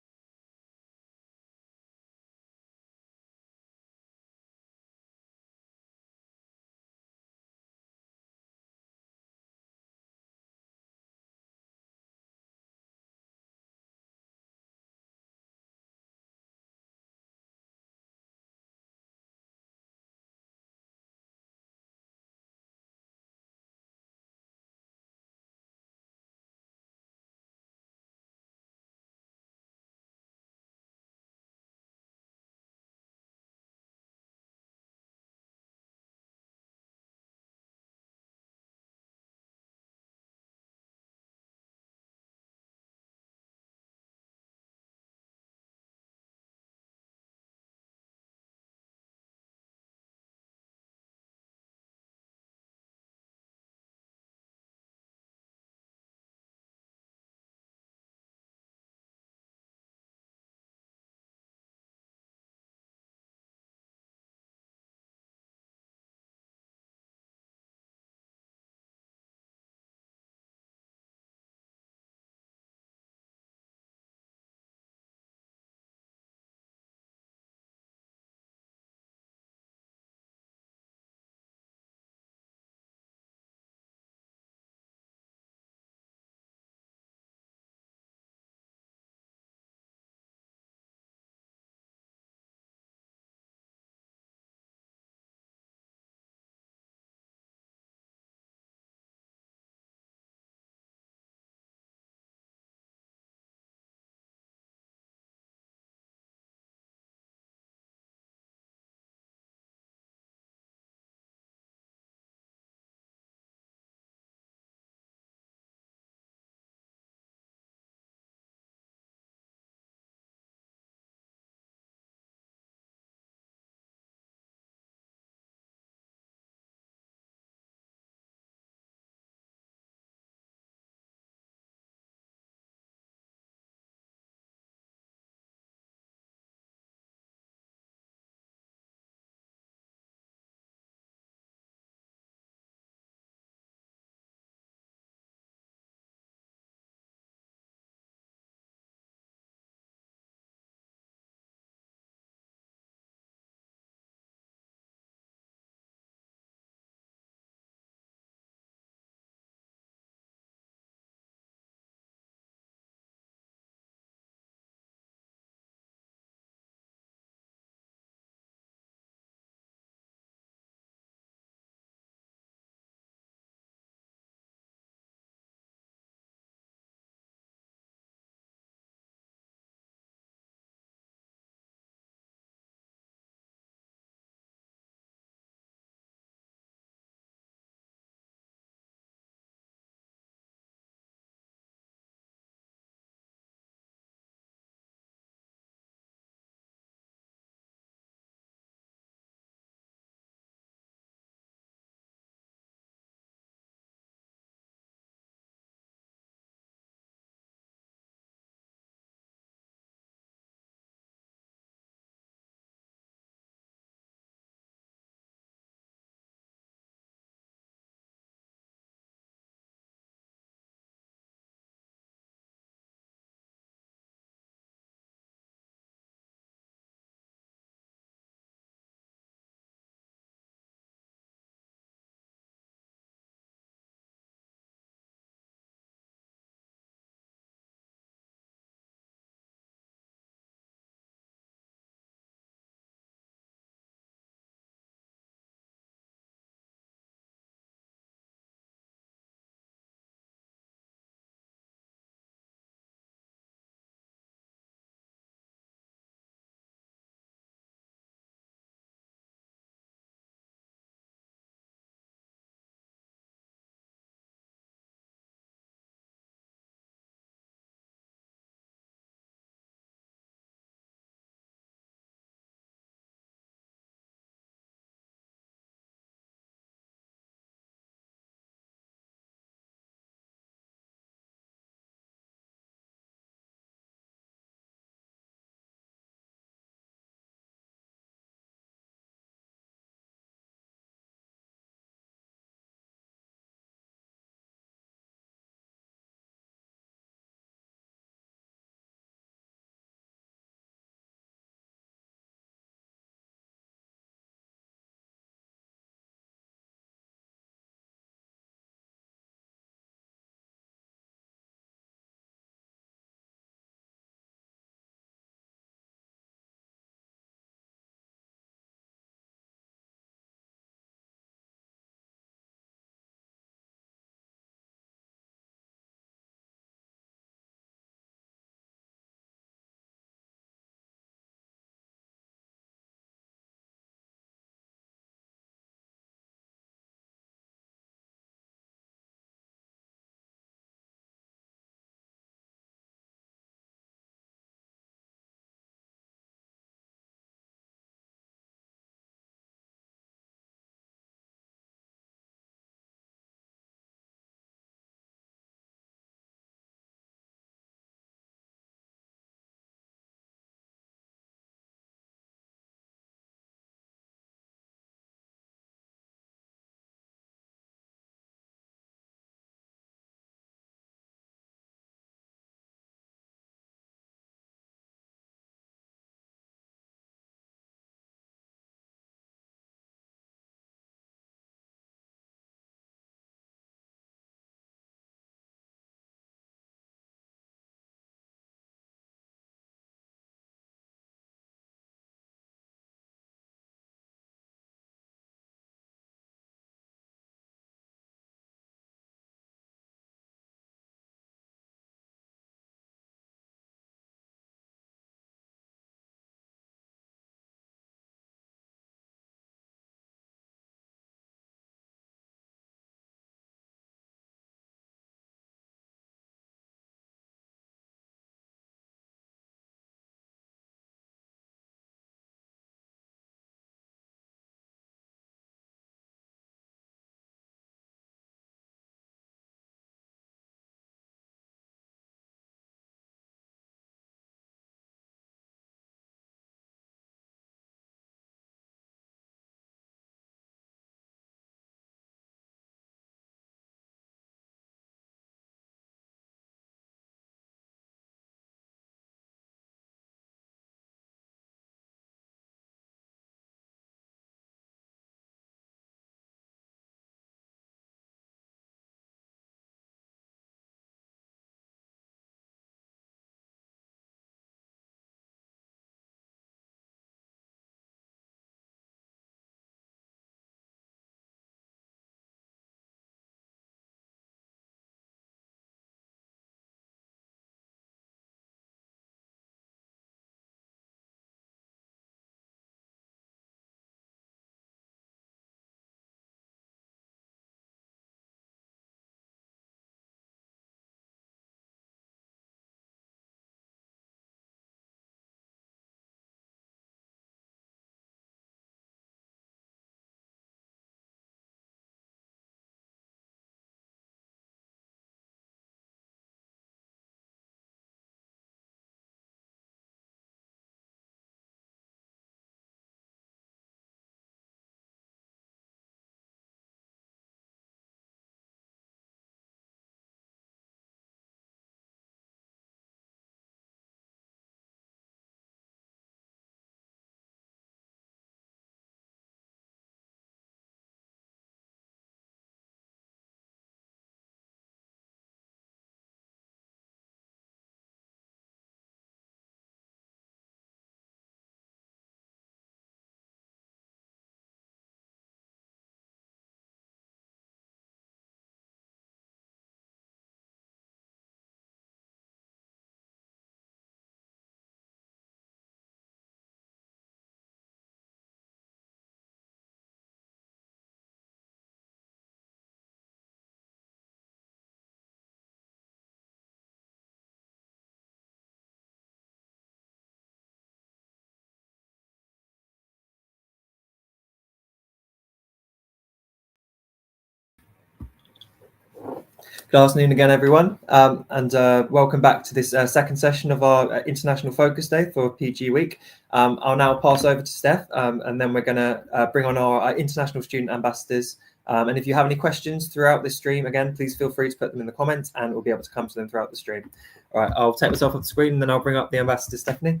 Good afternoon again, everyone, and welcome back to this second session of our International Focus Day for PG Week. I'll now pass over to Steph, and then we're going to bring on our international student ambassadors. And if you have any questions throughout this stream, again, please feel free to put them in the comments, and we'll be able to come to them throughout the stream. All right, I'll take myself off the screen, and then I'll bring up the ambassador, Stephanie.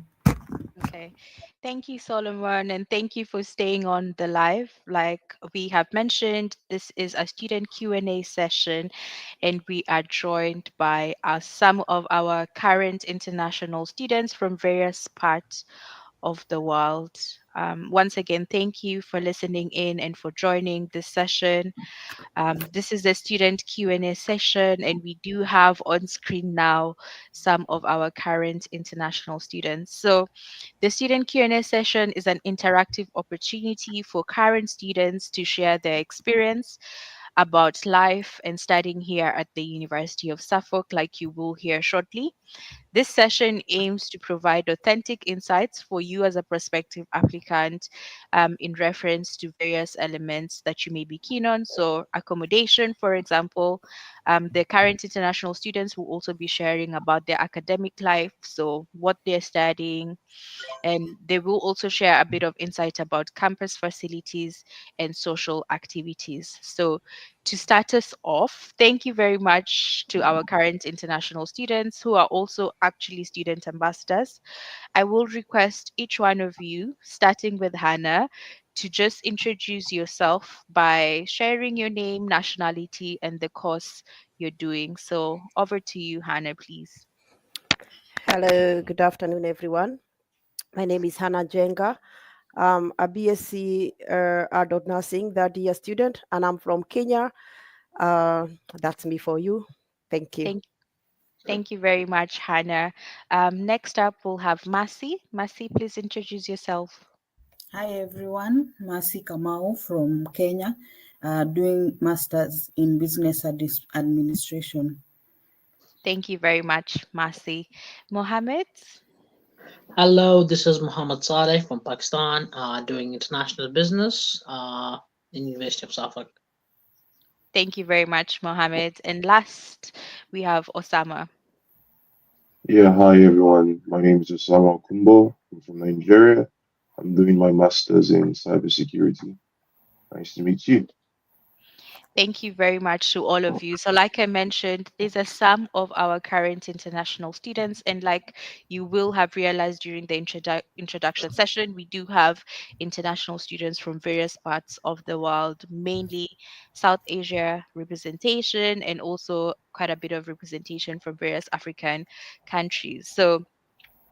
Okay. Thank you, Solomon, and thank you for staying on the live. Like we have mentioned, this is a student Q&A session, and we are joined by some of our current international students from various parts of the world. Once again, thank you for listening in and for joining this session. This is the student Q&A session, and we do have on screen now some of our current international students. So the student Q&A session is an interactive opportunity for current students to share their experience about life and studying here at the University of Suffolk, like you will hear shortly. This session aims to provide authentic insights for you as a prospective applicant in reference to various elements that you may be keen on. So, accommodation, for example, the current international students will also be sharing about their academic life, so what they're studying, and they will also share a bit of insight about campus facilities and social activities. So, to start us off, thank you very much to our current international students who are also actually student ambassadors. I will request each one of you, starting with Hannah, to just introduce yourself by sharing your name, nationality, and the course you're doing. So, over to you, Hannah, please. Hello, good afternoon, everyone. My name is Hannah Jenga. I'm a BSc adult nursing third year student, and I'm from Kenya. That's me for you. Thank you. Thank you very much, Hannah. Next up, we'll have Masi. Masi, please introduce yourself. Hi, everyone. Masi Kamau from Kenya, doing Masters in Business Administration. Thank you very much, Masi. Mohammed? Hello, this is Muhammad Saleh from Pakistan, doing international business in University of Suffolk. Thank you very much, Mohammed. And last, we have Osama. Yeah, hi everyone. My name is Osama Kumbo. I'm from Nigeria. I'm doing my master's in cybersecurity. Nice to meet you. Thank you very much to all of you. So, like I mentioned, these are some of our current international students. And like you will have realized during the introduction session, we do have international students from various parts of the world, mainly South Asia representation, and also quite a bit of representation from various African countries. So,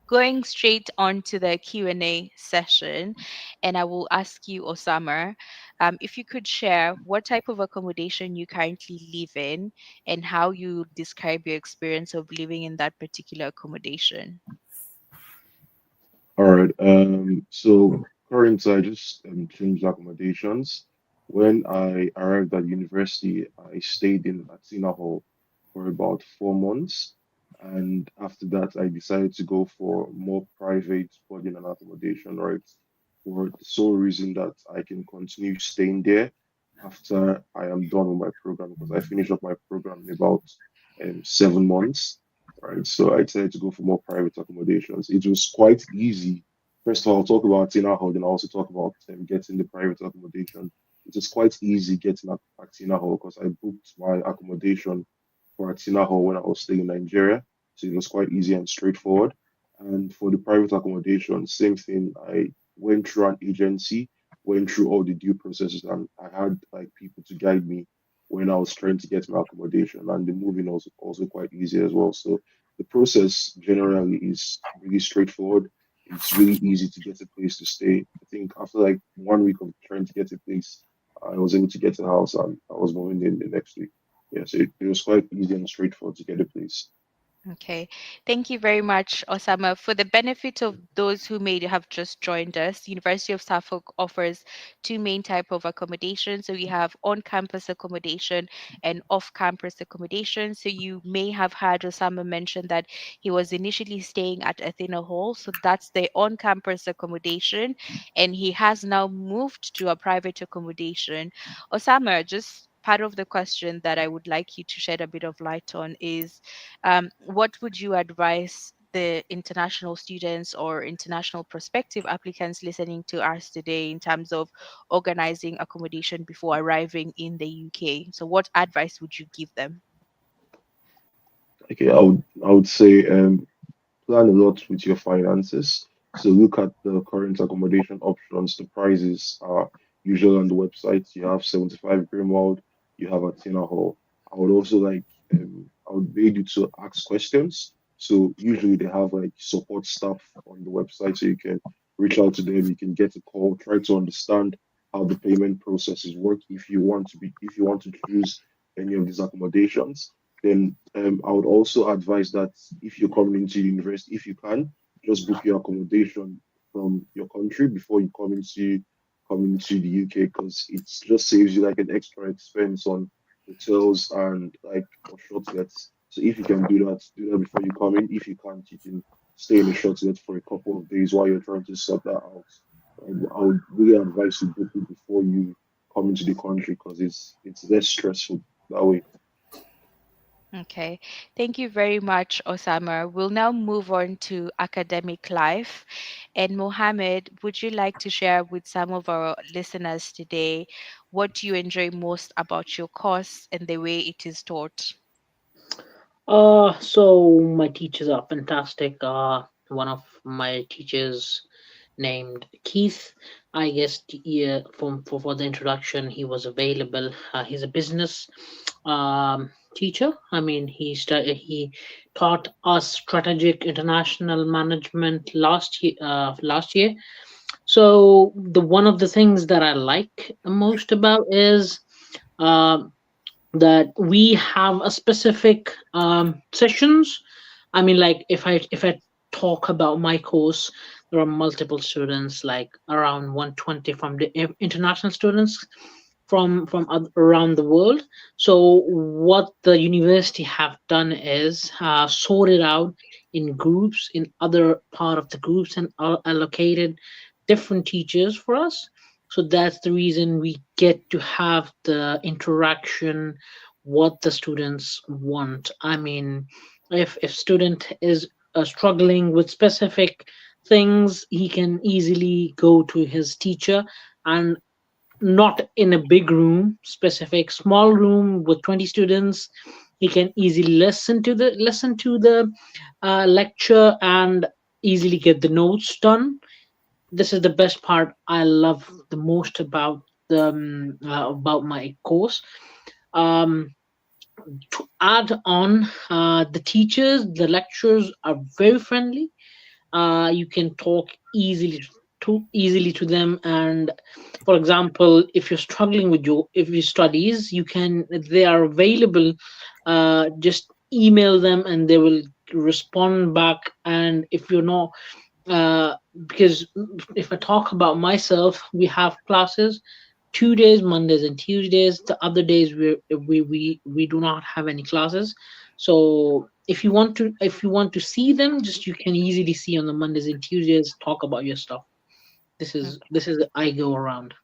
going straight on to the Q&A session, and I will ask you, Osama, if you could share what type of accommodation you currently live in and how you describe your experience of living in that particular accommodation. All right. So currently I just changed accommodations. When I arrived at university, I stayed in Athena Hall for about 4 months. And after that, I decided to go for more private boarding and accommodation, right? For the sole reason that I can continue staying there after I am done with my program, because I finished up my program in about 7 months, right? So I decided to go for more private accommodations. It was quite easy. First of all, I'll talk about Tina Hall, then I'll also talk about getting the private accommodation. It was quite easy getting at Tina Hall because I booked my accommodation for Tina Hall when I was staying in Nigeria. So it was quite easy and straightforward. And for the private accommodation, same thing. I went through an agency, went through all the due processes, and I had like people to guide me when I was trying to get my accommodation. And the moving was also quite easy as well. So the process generally is really straightforward. It's really easy to get a place to stay. I think after like 1 week of trying to get a place, I was able to get a house and I was moving in the next week. Yeah, so it was quite easy and straightforward to get a place. Okay, thank you very much, Osama. For the benefit of those who may have just joined us, University of Suffolk offers two main type of accommodation. So we have on-campus accommodation and off-campus accommodation. So you may have heard Osama mention that he was initially staying at Athena Hall. So that's the on-campus accommodation, and he has now moved to a private accommodation. Osama, just part of the question that I would like you to shed a bit of light on is, what would you advise the international students or international prospective applicants listening to us today in terms of organizing accommodation before arriving in the UK? So what advice would you give them? Okay, I would say plan a lot with your finances. So look at the current accommodation options. The prices are usually on the website. You have 75 Grimwald, you have Athena Hall. I would also I would beg you to ask questions. So usually they have like support staff on the website, so you can reach out to them. You can get a call, try to understand how the payment processes work. If you want to choose any of these accommodations, then I would also advise that if you're coming into university, if you can, just book your accommodation from your country before you come into the UK, because it just saves you like an extra expense on hotels and like or shortlets. So if you can do that before you come in. If you can't, you can stay in a shortlet for a couple of days while you're trying to sort that out. I would really advise you book it before you come into the country, because it's less stressful that way. Okay, thank you very much, Osama. We'll now move on to academic life. And Mohammed, would you like to share with some of our listeners today what do you enjoy most about your course and the way it is taught? So my teachers are fantastic. One of my teachers named Keith. I guess yeah, for the introduction, he was available. He's a business teacher. I mean, he taught us strategic international management last year. So the one of the things that I like most about is uh, that we have a specific sessions. I mean, like if I talk about my course, there are multiple students, like around 120 from the international students from around the world. So what the university have done is sorted out in groups in other part of the groups and allocated different teachers for us. So that's the reason we get to have the interaction what the students want. I mean, if student is struggling with specific things, he can easily go to his teacher, and not in a big room, specific small room with 20 students. He can easily listen to the lecture and easily get the notes done. This is the best part I love the most about my course. um to add on, the teachers, the lecturers are very friendly. You can talk easily to them, and for example, if you're struggling with your studies, they are available. Just email them and they will respond back. And if you're not because if I talk about myself, we have classes 2 days, Mondays and Tuesdays. The other days we do not have any classes. So if you want to see them, just you can easily see on the Mondays and Tuesdays, talk about your stuff. This is I go around.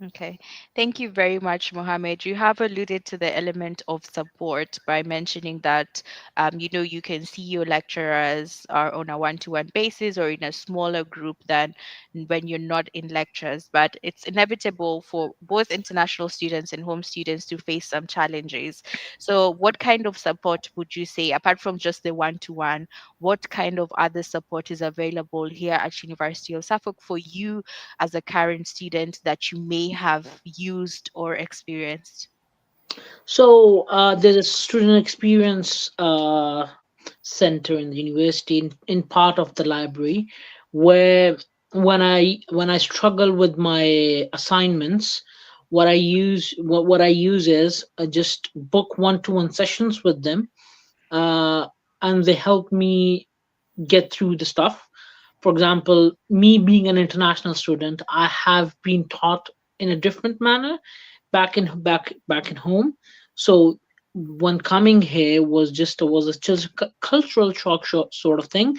Okay, thank you very much, Mohammed. You have alluded to the element of support by mentioning that, you can see your lecturers are on a one-to-one basis or in a smaller group than when you're not in lectures. But it's inevitable for both international students and home students to face some challenges. So, what kind of support would you say, apart from just the one-to-one, what kind of other support is available here at University of Suffolk for you as a current student that you may have used or experienced? So there's a student experience center in the university, in part of the library, where when I struggle with my assignments, what I use is just book one-to-one sessions with them, and they help me get through the stuff. For example, me being an international student, I have been taught in a different manner back in home. So when coming here was just a cultural shock sort of thing,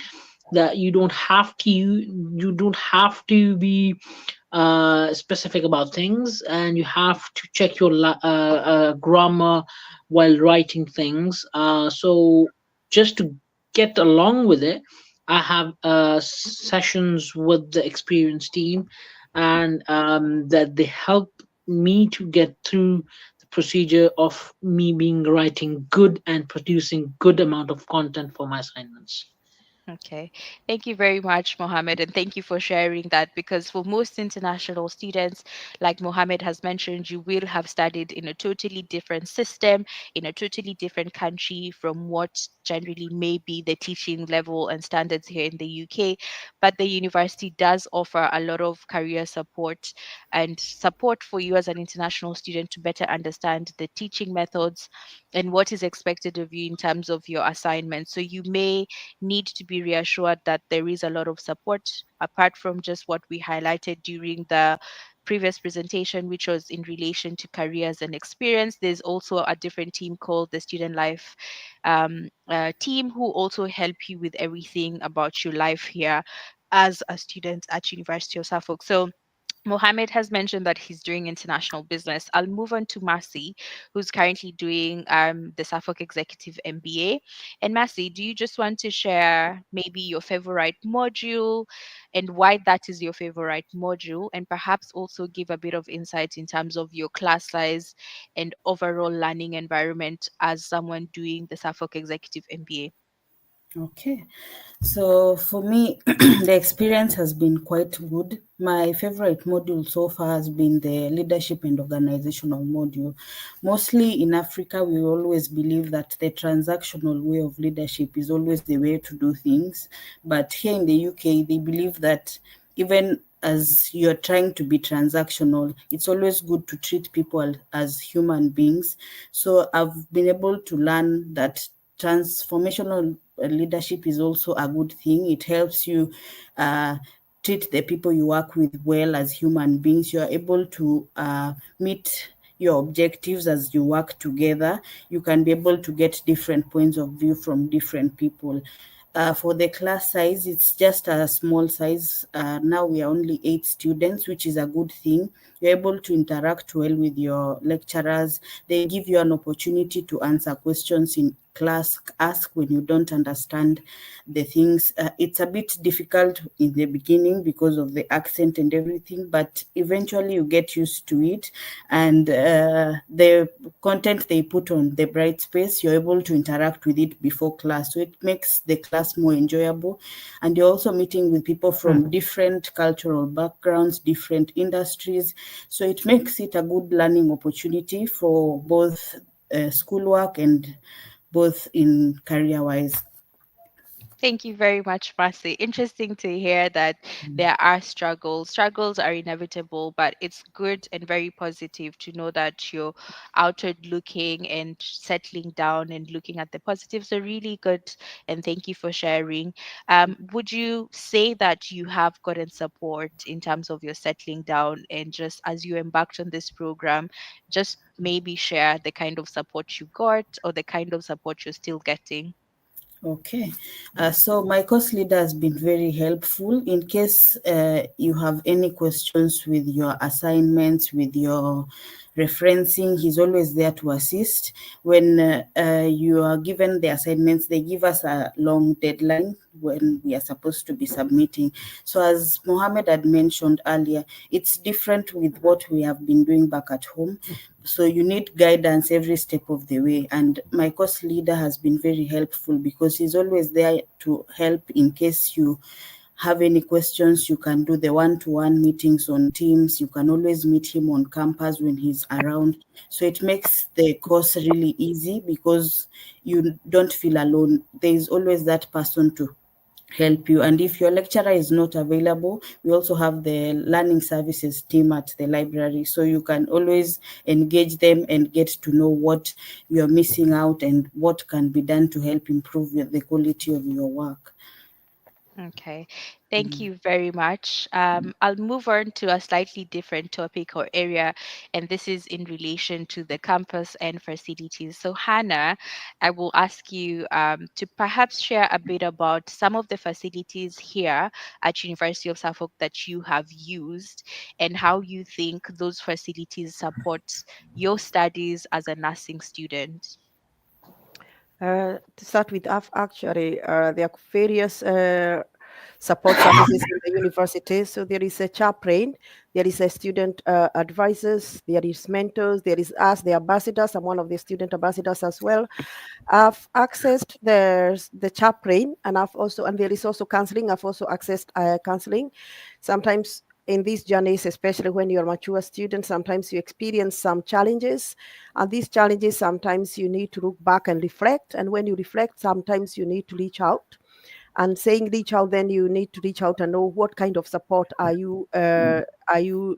that you don't have to be specific about things, and you have to check your grammar while writing things. So just to get along with it, I have sessions with the experienced team, and that they help me to get through the procedure of me being writing good and producing good amount of content for my assignments. Okay, thank you very much, Mohammed, and thank you for sharing that. Because for most international students, like Mohammed has mentioned, you will have studied in a totally different system, in a totally different country from what generally may be the teaching level and standards here in the UK. But the university does offer a lot of career support and support for you as an international student to better understand the teaching methods and what is expected of you in terms of your assignments. So you may need to be reassured that there is a lot of support apart from just what we highlighted during the previous presentation, which was in relation to careers and experience. There's also a different team called the Student Life team, who also help you with everything about your life here as a student at University of Suffolk. So Mohammed has mentioned that he's doing international business. I'll move on to Marcy, who's currently doing the Suffolk Executive MBA. And Marcy, do you just want to share maybe your favorite module and why that is your favorite module, and perhaps also give a bit of insight in terms of your class size and overall learning environment as someone doing the Suffolk Executive MBA? Okay, so for me, the experience has been quite good. My favorite module so far has been the leadership and organizational module. Mostly in Africa, we always believe that the transactional way of leadership is always the way to do things. But here in the UK, they believe that even as you're trying to be transactional, it's always good to treat people as human beings. So I've been able to learn that transformational leadership is also a good thing. It helps you treat the people you work with well as human beings. You are able to meet your objectives as you work together. You can be able to get different points of view from different people. For the class size, it's just a small size. Now we are only 8 students, which is a good thing. You're able to interact well with your lecturers. They give you an opportunity to answer questions in class, ask when you don't understand the things. It's a bit difficult in the beginning because of the accent and everything, but eventually you get used to it. And the content they put on the Bright Space, you're able to interact with it before class. So it makes the class more enjoyable. And you're also meeting with people from different cultural backgrounds, different industries. So it makes it a good learning opportunity for both schoolwork and both in career-wise. Thank you very much, Marcy. Interesting to hear that there are struggles. Struggles are inevitable, but it's good and very positive to know that you're outward looking and settling down and looking at the positives. So really good, and thank you for sharing. Would you say that you have gotten support in terms of your settling down, and just as you embarked on this program, just maybe share the kind of support you got or the kind of support you're still getting? Okay, so my course leader has been very helpful. In case you have any questions with your assignments, with your referencing, he's always there to assist. When you are given the assignments, they give us a long deadline when we are supposed to be submitting. So as Mohammed had mentioned earlier, it's different with what we have been doing back at home. So you need guidance every step of the way. And my course leader has been very helpful because he's always there to help in case you have any questions. You can do the one-to-one meetings on Teams. You can always meet him on campus when he's around. So it makes the course really easy because you don't feel alone. There is always that person to help you. And if your lecturer is not available, we also have the learning services team at the library. So you can always engage them and get to know what you're missing out and what can be done to help improve the quality of your work. Okay, thank you very much. I'll move on to a slightly different topic or area, and this is in relation to the campus and facilities. So, Hannah, I will ask you to perhaps share a bit about some of the facilities here at University of Suffolk that you have used and how you think those facilities support your studies as a nursing student. To start with, actually, there are various support services in the university. So there is a chaplain, there is a student advisors, there is mentors, there is us, the ambassadors. I'm one of the student ambassadors as well. I've accessed the chaplain, and there is also counseling. I've also accessed counseling. Sometimes in these journeys, especially when you're a mature student, sometimes you experience some challenges. And these challenges, sometimes you need to look back and reflect. And when you reflect, sometimes you need to reach out. And saying reach out, then you need to reach out and know what kind of support do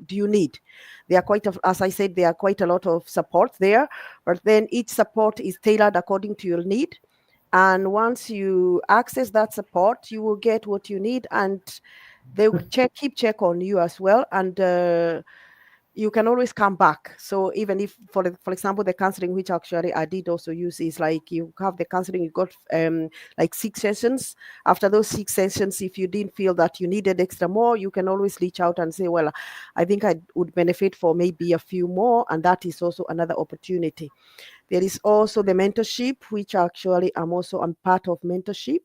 you need. There are as I said, there are quite a lot of support there, but then each support is tailored according to your need. And once you access that support, you will get what you need, and they will keep check on you as well. And you can always come back. So even if, for example, the counseling, which actually I did also use, is like you have the counseling, you got like 6 sessions. After those 6 sessions, if you didn't feel that you needed extra more, you can always reach out and say, well, I think I would benefit for maybe a few more. And that is also another opportunity. There is also the mentorship, which actually I'm part of mentorship.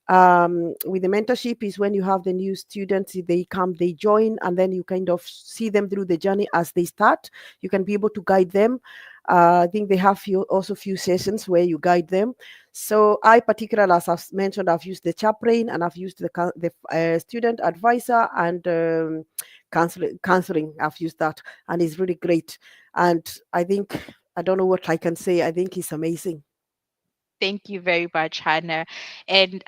With the mentorship is when you have the new students, they come, they join, and then you kind of see them through the journey as they start. You can be able to guide them. I think they have few sessions where you guide them. So I particularly, as I've mentioned, I've used the chaplain, and I've used the student advisor, and counseling. I've used that, and it's really great. And I think, I don't know what I can say. I think it's amazing. Thank you very much, Hannah. And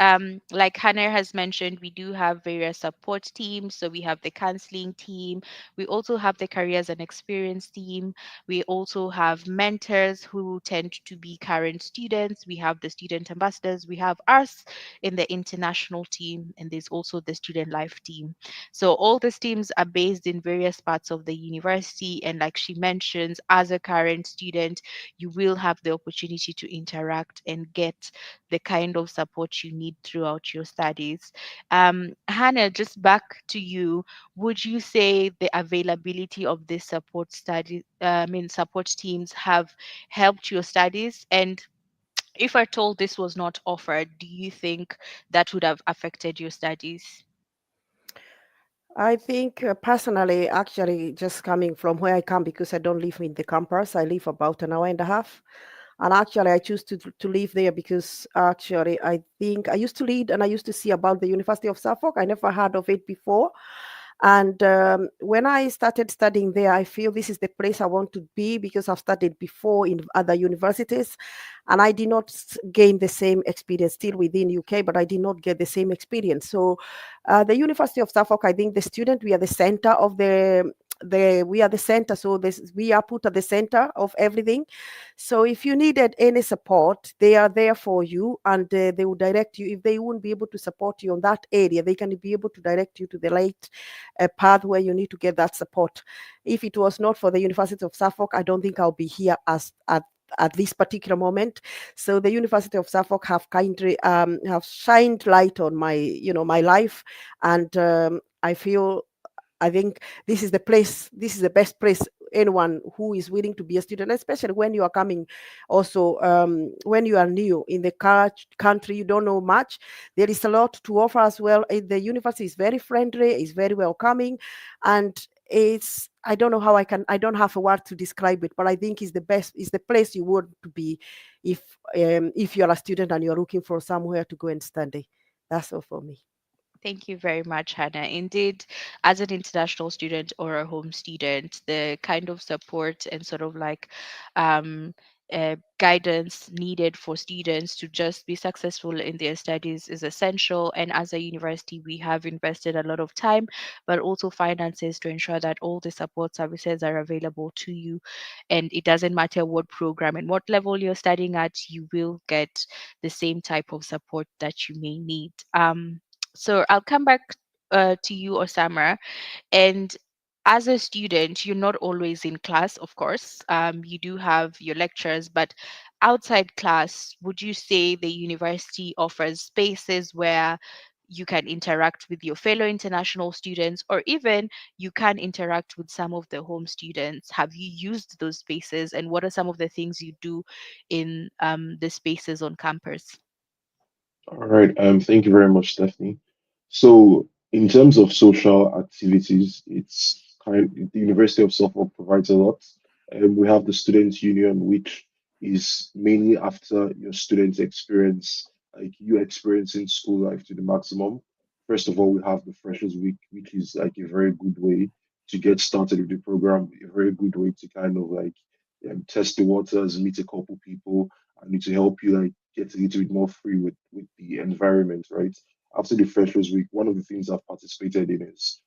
like Hannah has mentioned, we do have various support teams. So we have the counseling team. We also have the careers and experience team. We also have mentors who tend to be current students. We have the student ambassadors. We have us in the international team. And there's also the student life team. So all these teams are based in various parts of the university. And like she mentions, as a current student, you will have the opportunity to interact and get the kind of support you need throughout your studies. Hannah, just back to you. Would you say the availability of this support teams have helped your studies? And if at all this was not offered, do you think that would have affected your studies? I think personally, actually, just coming from where I come, because I don't live in the campus, I live about an hour and a half. And actually, I choose to live there because actually, I think I used to read and I used to see about the University of Suffolk. I never heard of it before. And when I started studying there, I feel this is the place I want to be, because I've studied before in other universities, and I did not gain the same experience, still within UK, but I did not get the same experience. So the University of Suffolk, I think the student, we are the center of we are the center, so we are put at the center of everything. So if you needed any support, they are there for you, and they will direct you. If they won't be able to support you on that area, they can be able to direct you to the right path where you need to get that support. If it was not for the University of Suffolk, I don't think I'll be here at this particular moment. So the University of Suffolk have kindly have shined light on my life, and I think this is the best place. Anyone who is willing to be a student, especially when you are coming, also when you are new in the country, you don't know much. There is a lot to offer as well. The university is very friendly, is very welcoming, and I don't know how I don't have a word to describe it, but I think it's the place you want to be if you're a student and you're looking for somewhere to go and study. That's all for me. Thank you very much, Hannah. Indeed, as an international student or a home student, the kind of support and sort of like um, guidance needed for students to just be successful in their studies is essential. And as a university, we have invested a lot of time, but also finances to ensure that all the support services are available to you. And it doesn't matter what program and what level you're studying at, you will get the same type of support that you may need. So I'll come back to you, Osama. And as a student, you're not always in class, of course. You do have your lectures, but outside class, would you say the university offers spaces where you can interact with your fellow international students, or even you can interact with some of the home students? Have you used those spaces, and what are some of the things you do in the spaces on campus? All right. Thank you very much, Stephanie. So, in terms of social activities, the University of Suffolk provides a lot. We have the Students' Union, which is mainly after your students experience, like you experiencing school life to the maximum. First of all, we have the Freshers Week, which is like a very good way to get started with the program, a very good way to kind of like test the waters, meet a couple people, and to help you like get a little bit more free with the environment, right? After the Freshers Week, one of the things I've participated in is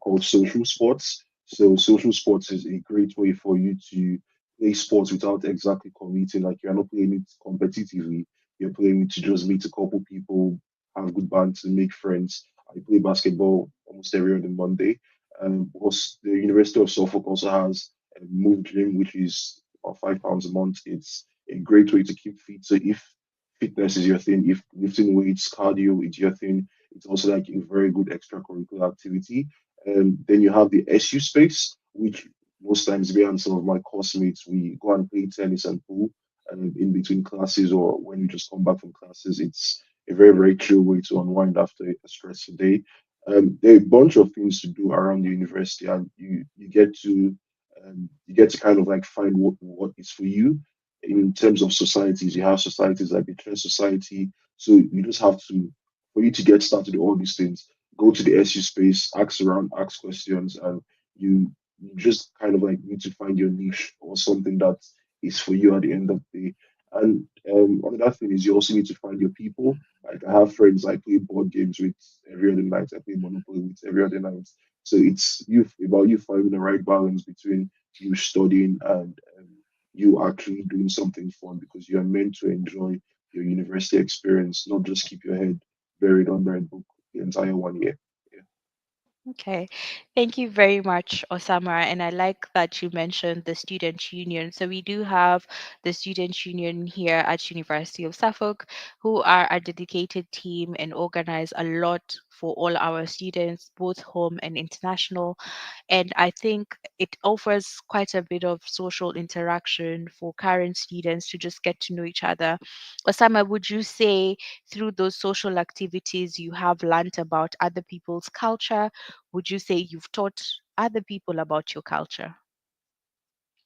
called social sports. So social sports is a great way for you to play sports without exactly committing. Like you're not playing it competitively. You're playing it to just meet a couple people, have good bands, and make friends. I play basketball almost every other Monday. Because the University of Suffolk also has a Move Gym, which is about £5 a month. It's a great way to keep fit. So if fitness is your thing, if lifting weights, cardio is your thing, it's also like a very good extracurricular activity. And then you have the SU space, which most times me and some of my classmates we go and play tennis and pool in between classes or when we just come back from classes. It's a very, very chill way to unwind after a stressful day. There are a bunch of things to do around the university, and you get to kind of like find what is for you. In terms of societies, you have societies like the Trust Society. So you just have to, for you to get started with all these things, go to the SU space, ask around, ask questions, and you just kind of like need to find your niche or something that is for you at the end of the day. And another thing is you also need to find your people. Like I have friends I play board games with every other night. I play Monopoly with every other night. So it's about you finding the right balance between you studying and you actually doing something fun because you are meant to enjoy your university experience, not just keep your head buried under a book the entire 1 year. Yeah. Okay, thank you very much, Osama. And I like that you mentioned the student union. So we do have the student union here at University of Suffolk, who are a dedicated team and organize a lot for all our students, both home and international. And I think it offers quite a bit of social interaction for current students to just get to know each other. Osama, would you say through those social activities you have learned about other people's culture? Would you say you've taught other people about your culture?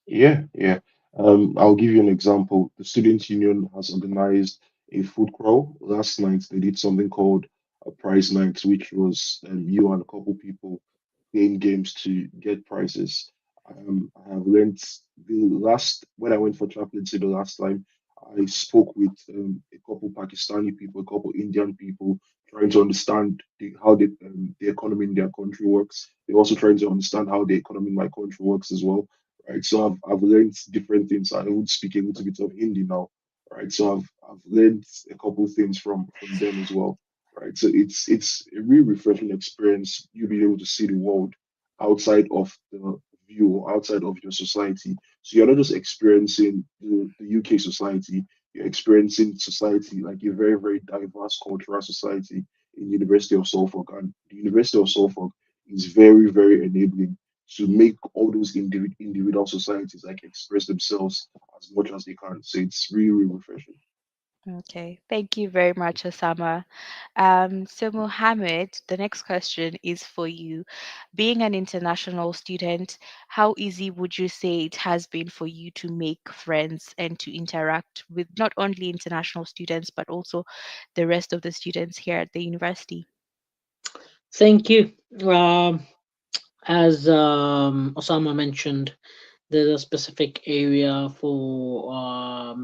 Yeah, yeah. I'll give you an example. The Student Union has organized a food crawl. Last night they did something called a prize night, which was you and a couple people playing games to get prizes. I have learned the last when I went for chaplaincy the last time, I spoke with a couple Pakistani people, a couple Indian people, trying to understand how the economy in their country works. They're also trying to understand how the economy in my country works as well, right? So I've learned different things. I would speak a little bit of Hindi now, right? So I've learned a couple things from them as well, right? So it's a really refreshing experience. You being able to see the world outside of the view or outside of your society. So you're not just experiencing the UK society, you're experiencing society like a very, very diverse cultural society in University of Suffolk. And the University of Suffolk is very, very enabling to make all those individual societies like express themselves as much as they can. So it's really, really refreshing. Okay, thank you very much, Osama. So, Mohammed, the next question is for you. Being an international student, how easy would you say it has been for you to make friends and to interact with not only international students, but also the rest of the students here at the university? Thank you. As Osama mentioned, there's a specific area for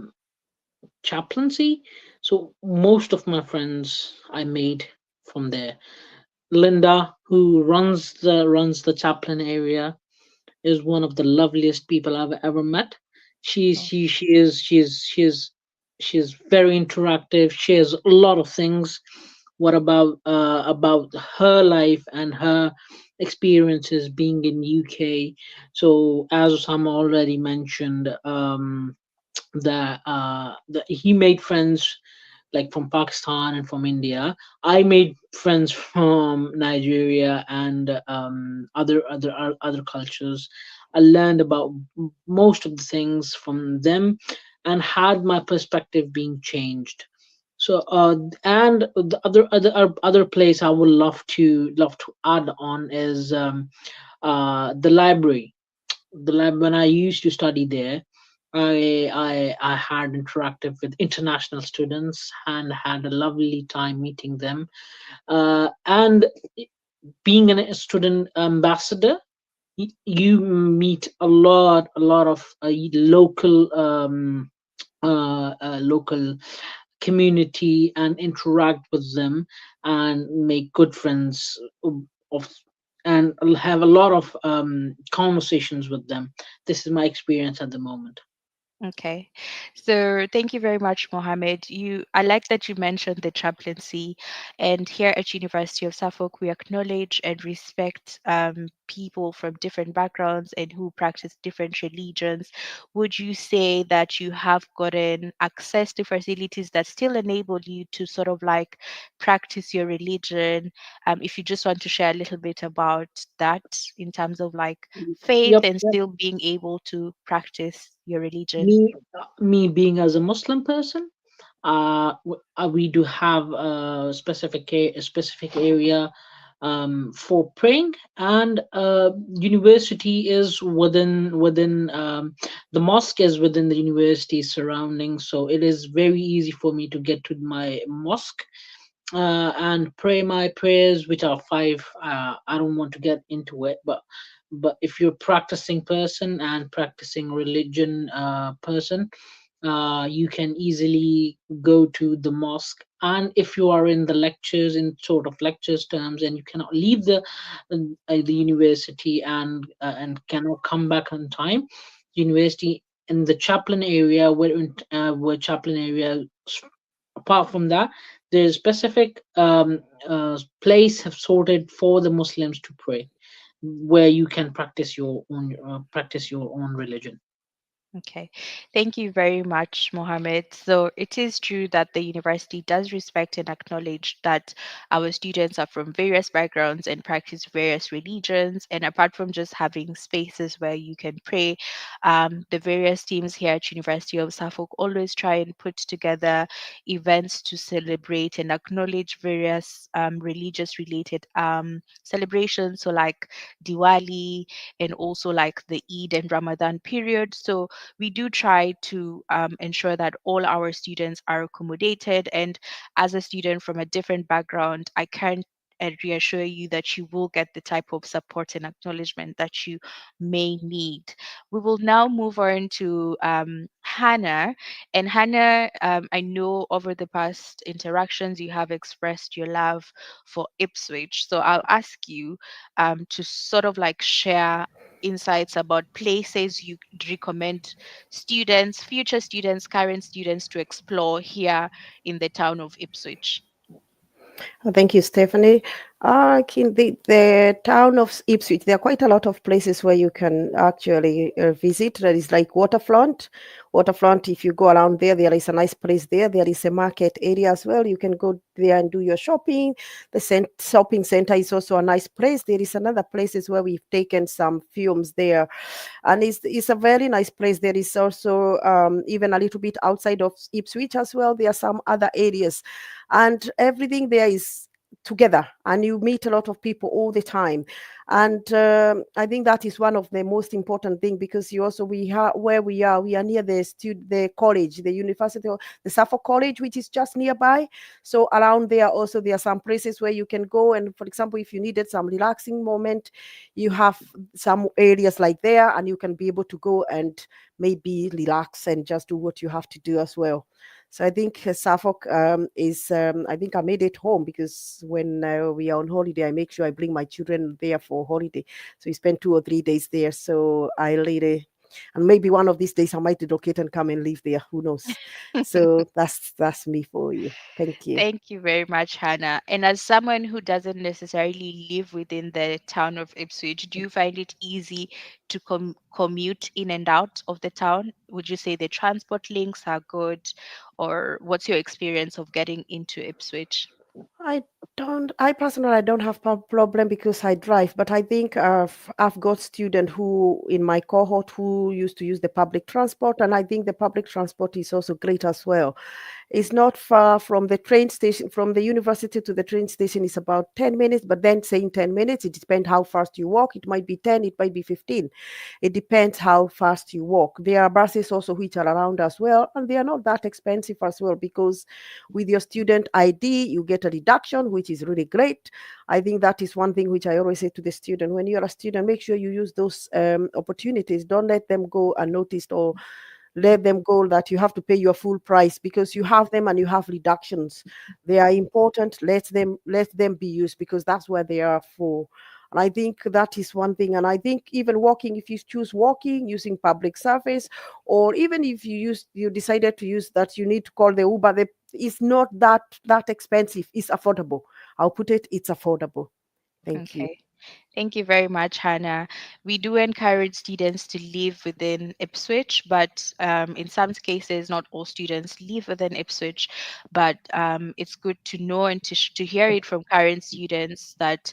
chaplaincy. So most of my friends I made from there. Linda, who runs the chaplain area, is one of the loveliest people I've ever met. She is very interactive. Shares a lot of things. what about her life and her experiences being in UK. So as Osama already mentioned, that he made friends like from Pakistan and from India. I made friends from Nigeria and other cultures. I learned about most of the things from them, and had my perspective being changed. So and the other place I would love to add on is the library. When I used to study there, I had interactive with international students and had a lovely time meeting them. And being a student ambassador, you meet a lot of local community and interact with them and make good friends of and have a lot of conversations with them. This is my experience at the moment. Okay. So thank you very much, Mohammed. I like that you mentioned the chaplaincy. And here at University of Suffolk, we acknowledge and respect people from different backgrounds and who practice different religions. Would you say that you have gotten access to facilities that still enable you to sort of like practice your religion? If you just want to share a little bit about that in terms of like faith Yep, and yep. still being able to practice your religion. Me being as a Muslim person, we do have a specific area for praying, and university is within the mosque is within the university surrounding, so it is very easy for me to get to my mosque and pray my prayers, which are five. I don't want to get into it, but if you're practicing person and practicing religion person, you can easily go to the mosque. And if you are in the lectures, in sort of lectures terms, and you cannot leave the university and cannot come back on time, university in the chaplain area, where chaplain area, apart from that, there's specific place have sorted for the Muslims to pray, where you can practice your own religion. Okay, thank you very much, Mohammed. So it is true that the university does respect and acknowledge that our students are from various backgrounds and practice various religions. And apart from just having spaces where you can pray, the various teams here at University of Suffolk always try and put together events to celebrate and acknowledge various religious-related celebrations. So like Diwali and also like the Eid and Ramadan period. So we do try to ensure that all our students are accommodated. And as a student from a different background, I can't reassure you that you will get the type of support and acknowledgement that you may need. We will now move on to Hannah. And Hannah, I know over the past interactions you have expressed your love for Ipswich. So I'll ask you to sort of like share insights about places you recommend students, future students, current students to explore here in the town of Ipswich. Thank you, Stephanie. In the town of Ipswich, there are quite a lot of places where you can actually visit. There is like Waterfront. Waterfront, if you go around there, there is a nice place there. There is a market area as well. You can go there and do your shopping. The shopping center is also a nice place. There is another places where we've taken some films there. And it's a very nice place. There is also even a little bit outside of Ipswich as well. There are some other areas. And everything there is together, and you meet a lot of people all the time. And I think that is one of the most important thing, because we are near the college, the University of the Suffolk College, which is just nearby. So around there also there are some places where you can go, and for example, if you needed some relaxing moment, you have some areas like there, and you can be able to go and maybe relax and just do what you have to do as well. So I think Suffolk is, I think I made it home, because when we are on holiday, I make sure I bring my children there for holiday. So we spend 2 or 3 days there. So I really And maybe one of these days I might relocate and come and live there. Who knows? So that's me for you. Thank you. Thank you very much, Hannah. And as someone who doesn't necessarily live within the town of Ipswich, do you find it easy to commute in and out of the town? Would you say the transport links are good, or what's your experience of getting into Ipswich? I personally, I don't have problem because I drive, but I think I've got students who in my cohort who used to use the public transport, and I think the public transport is also great as well. It's not far from the train station, from the university to the train station is about 10 minutes, but then saying 10 minutes, it depends how fast you walk. It might be 10, it might be 15. It depends how fast you walk. There are buses also which are around as well, and they are not that expensive as well because with your student ID, you get a reduction, which is really great. I think that is one thing which I always say to the student. When you're a student, make sure you use those opportunities. Don't let them go unnoticed or let them go that you have to pay your full price because you have them and you have reductions. They are important. Let them be used because that's what they are for. And I think that is one thing. And I think even walking, if you choose walking, using public service, or even if you decided to use that, you need to call the Uber. It's not that expensive. It's affordable. I'll put it. It's affordable. Thank you. Okay. Thank you very much, Hannah. We do encourage students to live within Ipswich, but in some cases, not all students live within Ipswich. But it's good to know and to hear it from current students that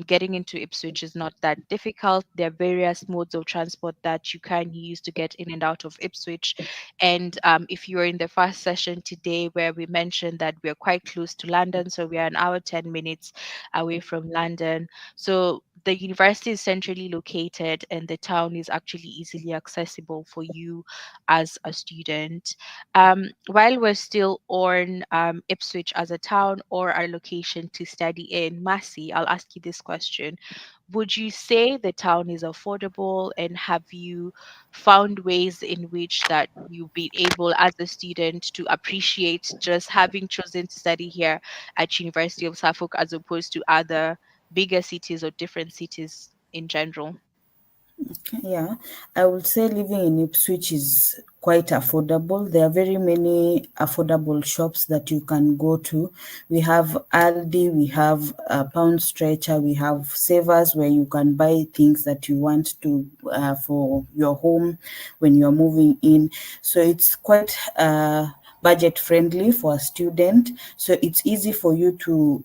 getting into Ipswich is not that difficult. There are various modes of transport that you can use to get in and out of Ipswich. And if you were in the first session today, where we mentioned that we're quite close to London, so we are an hour, 10 minutes away from London. So the university is centrally located and the town is actually easily accessible for you as a student. While we're still on Ipswich as a town or our location to study in, Massey, I'll ask you this question. Would you say the town is affordable, and have you found ways in which that you've been able as a student to appreciate just having chosen to study here at University of Suffolk as opposed to other bigger cities or different cities in general? Yeah, I would say living in Ipswich is quite affordable. There are very many affordable shops that you can go to. We have Aldi, we have Pound Stretcher, we have Savers where you can buy things that you want to for your home when you're moving in. So it's quite budget friendly for a student. So it's easy for you to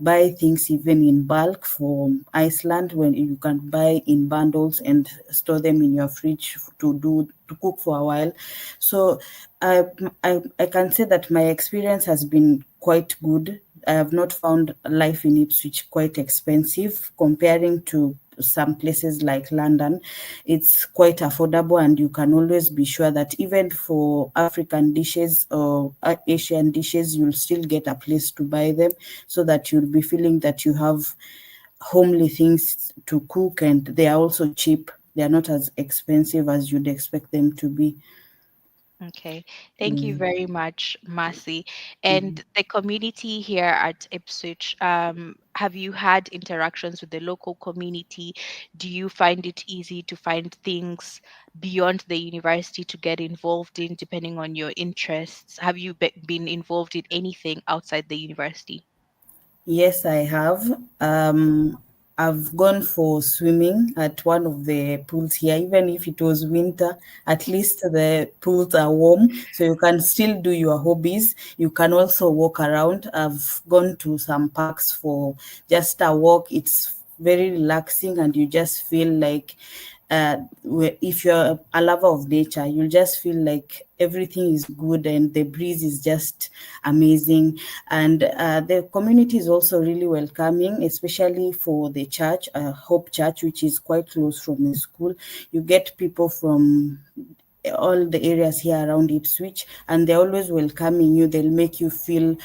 buy things even in bulk from Iceland when you can buy in bundles and store them in your fridge to cook for a while. So I can say that my experience has been quite good. I have not found life in Ipswich quite expensive comparing to some places like London. It's quite affordable, and you can always be sure that even for African dishes or Asian dishes, you'll still get a place to buy them so that you'll be feeling that you have homely things to cook, and they are also cheap. They are not as expensive as you'd expect them to be. Okay, thank you very much, Massey. And the community here at Ipswich, have you had interactions with the local community? Do you find it easy to find things beyond the university to get involved in, depending on your interests? Have you been involved in anything outside the university? Yes, I have. I've gone for swimming at one of the pools here. Even if it was winter, at least the pools are warm, so you can still do your hobbies. You can also walk around. I've gone to some parks for just a walk. It's very relaxing, and you just feel like if you're a lover of nature, you'll just feel like everything is good and the breeze is just amazing. And the community is also really welcoming, especially for the church, Hope Church, which is quite close from the school. You get people from all the areas here around Ipswich, and they're always welcoming you. They'll make you feel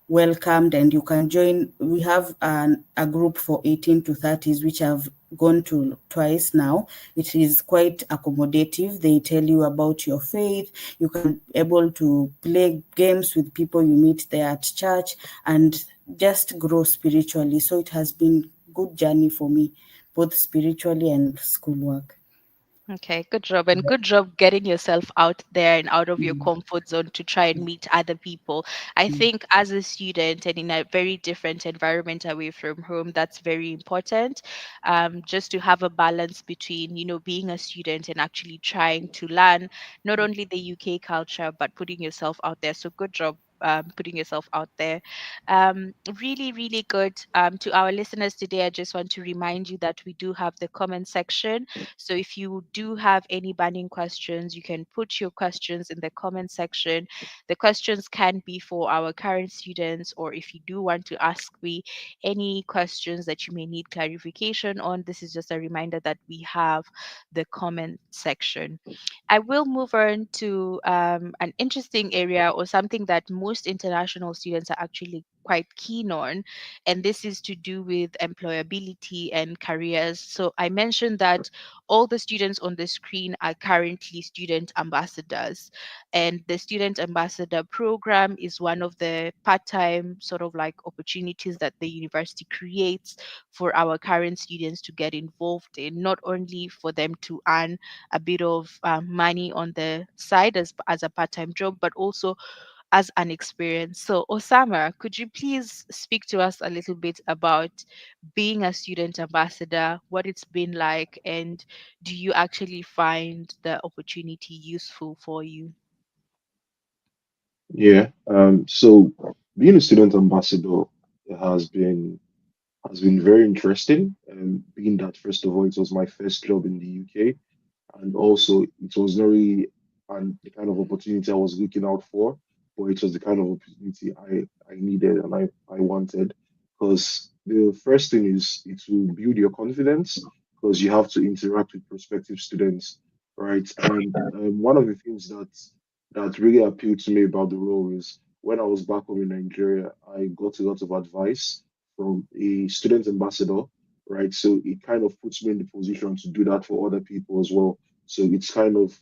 welcomed, and you can join. We have a group for 18 to 30s, which I've gone to twice now. It is quite accommodative. They tell you about your faith. You can able to play games with people you meet there at church and just grow spiritually. So it has been good journey for me, both spiritually and schoolwork. Okay, good job. And good job getting yourself out there and out of your Mm, comfort zone to try and meet other people. I mm, think as a student and in a very different environment away from home, that's very important. Just to have a balance between, being a student and actually trying to learn not only the UK culture, but putting yourself out there. So good job. Putting yourself out there. Really, really good. To our listeners today, I just want to remind you that we do have the comment section. So if you do have any burning questions, you can put your questions in the comment section. The questions can be for our current students, or if you do want to ask me any questions that you may need clarification on, this is just a reminder that we have the comment section. I will move on to an interesting area or something that most international students are actually quite keen on, and this is to do with employability and careers. So I mentioned that all the students on the screen are currently student ambassadors, and the student ambassador program is one of the part-time sort of like opportunities that the university creates for our current students to get involved in, not only for them to earn a bit of money on the side as a part-time job, but also as an experience. So, Osama, could you please speak to us a little bit about being a student ambassador, what it's been like, and do you actually find the opportunity useful for you? yeah. So being a student ambassador has been has been very interesting. Being that first of all, it was my first job in the UK, and also it was not really the kind of opportunity I was looking out for, but it was the kind of opportunity I needed and I wanted. Because the first thing is it will build your confidence because you have to interact with prospective students, right? And one of the things that really appealed to me about the role is when I was back home in Nigeria, I got a lot of advice from a student ambassador, right? So it kind of puts me in the position to do that for other people as well. So it's kind of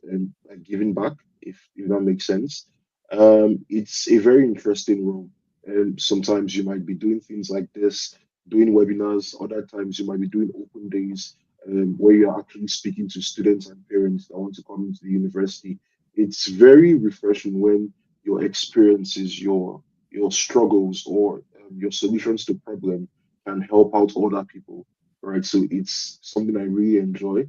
like giving back, if that makes sense. It's a very interesting role. And sometimes you might be doing things like this, doing webinars. Other times you might be doing open days where you're actually speaking to students and parents that want to come into the university. It's very refreshing when your experiences, your struggles, or your solutions to problem can help out other people, right? So it's something I really enjoy.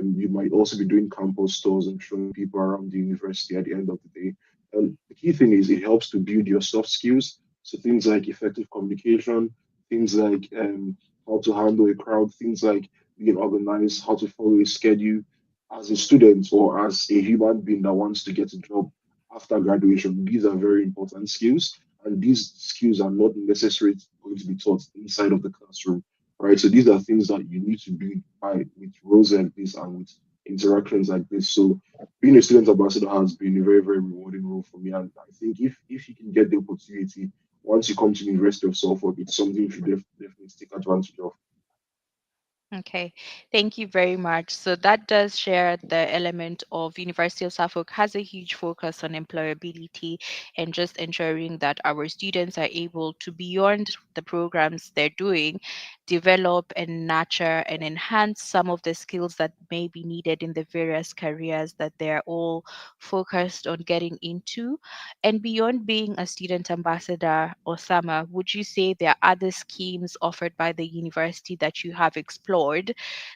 You might also be doing campus tours and showing people around the university at the end of the day. The key thing is it helps to build your soft skills. So things like effective communication, things like how to handle a crowd, things like being organized, how to follow a schedule. As a student or as a human being that wants to get a job after graduation, these are very important skills. And these skills are not necessarily going to be taught inside of the classroom, right? So these are things that you need to do by with roles like this and with interactions like this. So being a student ambassador has been a very, very rewarding role for me. And I think if you can get the opportunity once you come to the University of Suffolk, it's something you should definitely take advantage of. Okay, thank you very much. So that does share the element of University of Suffolk has a huge focus on employability and just ensuring that our students are able to, beyond the programs they're doing, develop and nurture and enhance some of the skills that may be needed in the various careers that they're all focused on getting into. And beyond being a student ambassador, Osama, would you say there are other schemes offered by the university that you have explored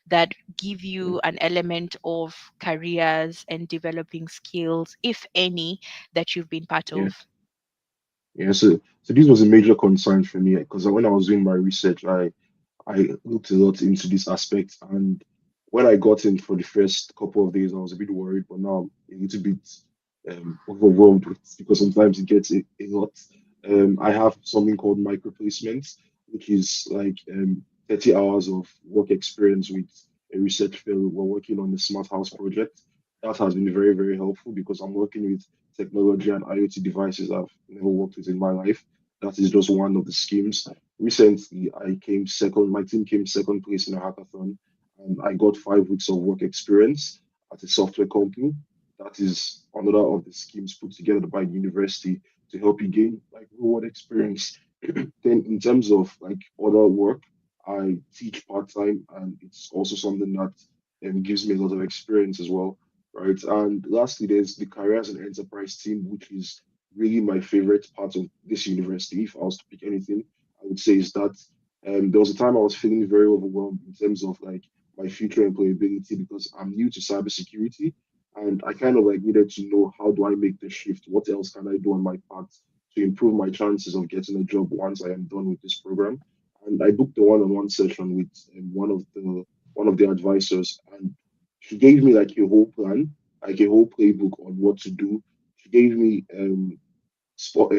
that give you an element of careers and developing skills, if any, that you've been part Yeah. of? Yeah. So this was a major concern for me because when I was doing my research, I looked a lot into this aspect, and when I got in for the first couple of days, I was a bit worried, but now I'm a little bit overwhelmed with because sometimes it gets a lot. I have something called micro placements, which is like 30 hours of work experience with a research fellow. We're working on the smart house project. That has been very, very helpful because I'm working with technology and IoT devices I've never worked with in my life. That is just one of the schemes. Recently, I came second. My team came second place in a hackathon, and I got 5 weeks of work experience at a software company. That is another of the schemes put together by the university to help you gain like reward experience. Then, in terms of like other work, I teach part time, and it's also something that gives me a lot of experience as well, right? And lastly, there's the careers and enterprise team, which is really my favorite part of this university. If I was to pick anything, I would say is that there was a time I was feeling very overwhelmed in terms of like my future employability because I'm new to cybersecurity and I kind of like needed to know how do I make the shift? What else can I do on my path to improve my chances of getting a job once I am done with this program? And I booked a one-on-one session with one of the advisors, and she gave me like a whole plan, like a whole playbook on what to do. She gave me spot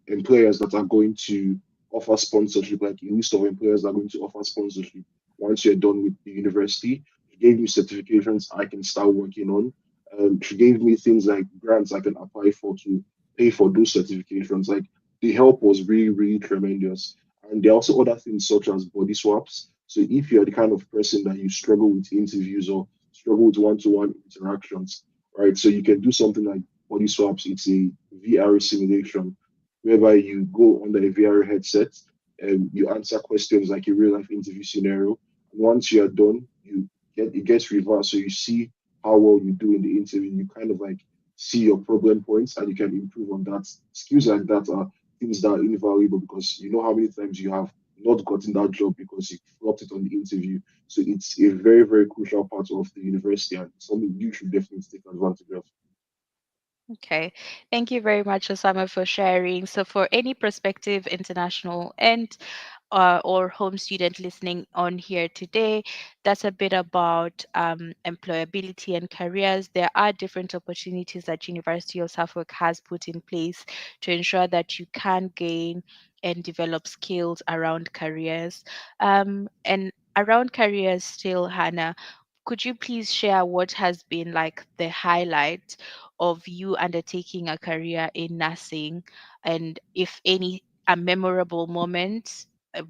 employers that are going to offer sponsorship, like a list of employers that are going to offer sponsorship once you're done with the university. She gave me certifications I can start working on. She gave me things like grants I can apply for to pay for those certifications. Like the help was really, really tremendous. And there are also other things such as body swaps. So if you're the kind of person that you struggle with interviews or struggle with one-to-one interactions, right? So you can do something like body swaps. It's a VR simulation whereby you go under a VR headset and you answer questions like a real life interview scenario. Once you are done, it gets reversed, so you see how well you do in the interview. You kind of like see your problem points and you can improve on that. Skills like that are things that are invaluable because you know how many times you have not gotten that job because you flopped it on the interview. So it's a very, very crucial part of the university and something you should definitely take advantage of. Okay, thank you very much, Osama, for sharing. So, for any prospective international and or home student listening on here today, that's a bit about employability and careers. There are different opportunities that University of Suffolk has put in place to ensure that you can gain and develop skills around careers. And around careers still, Hannah, could you please share what has been like the highlight of you undertaking a career in nursing, and if any, a memorable moment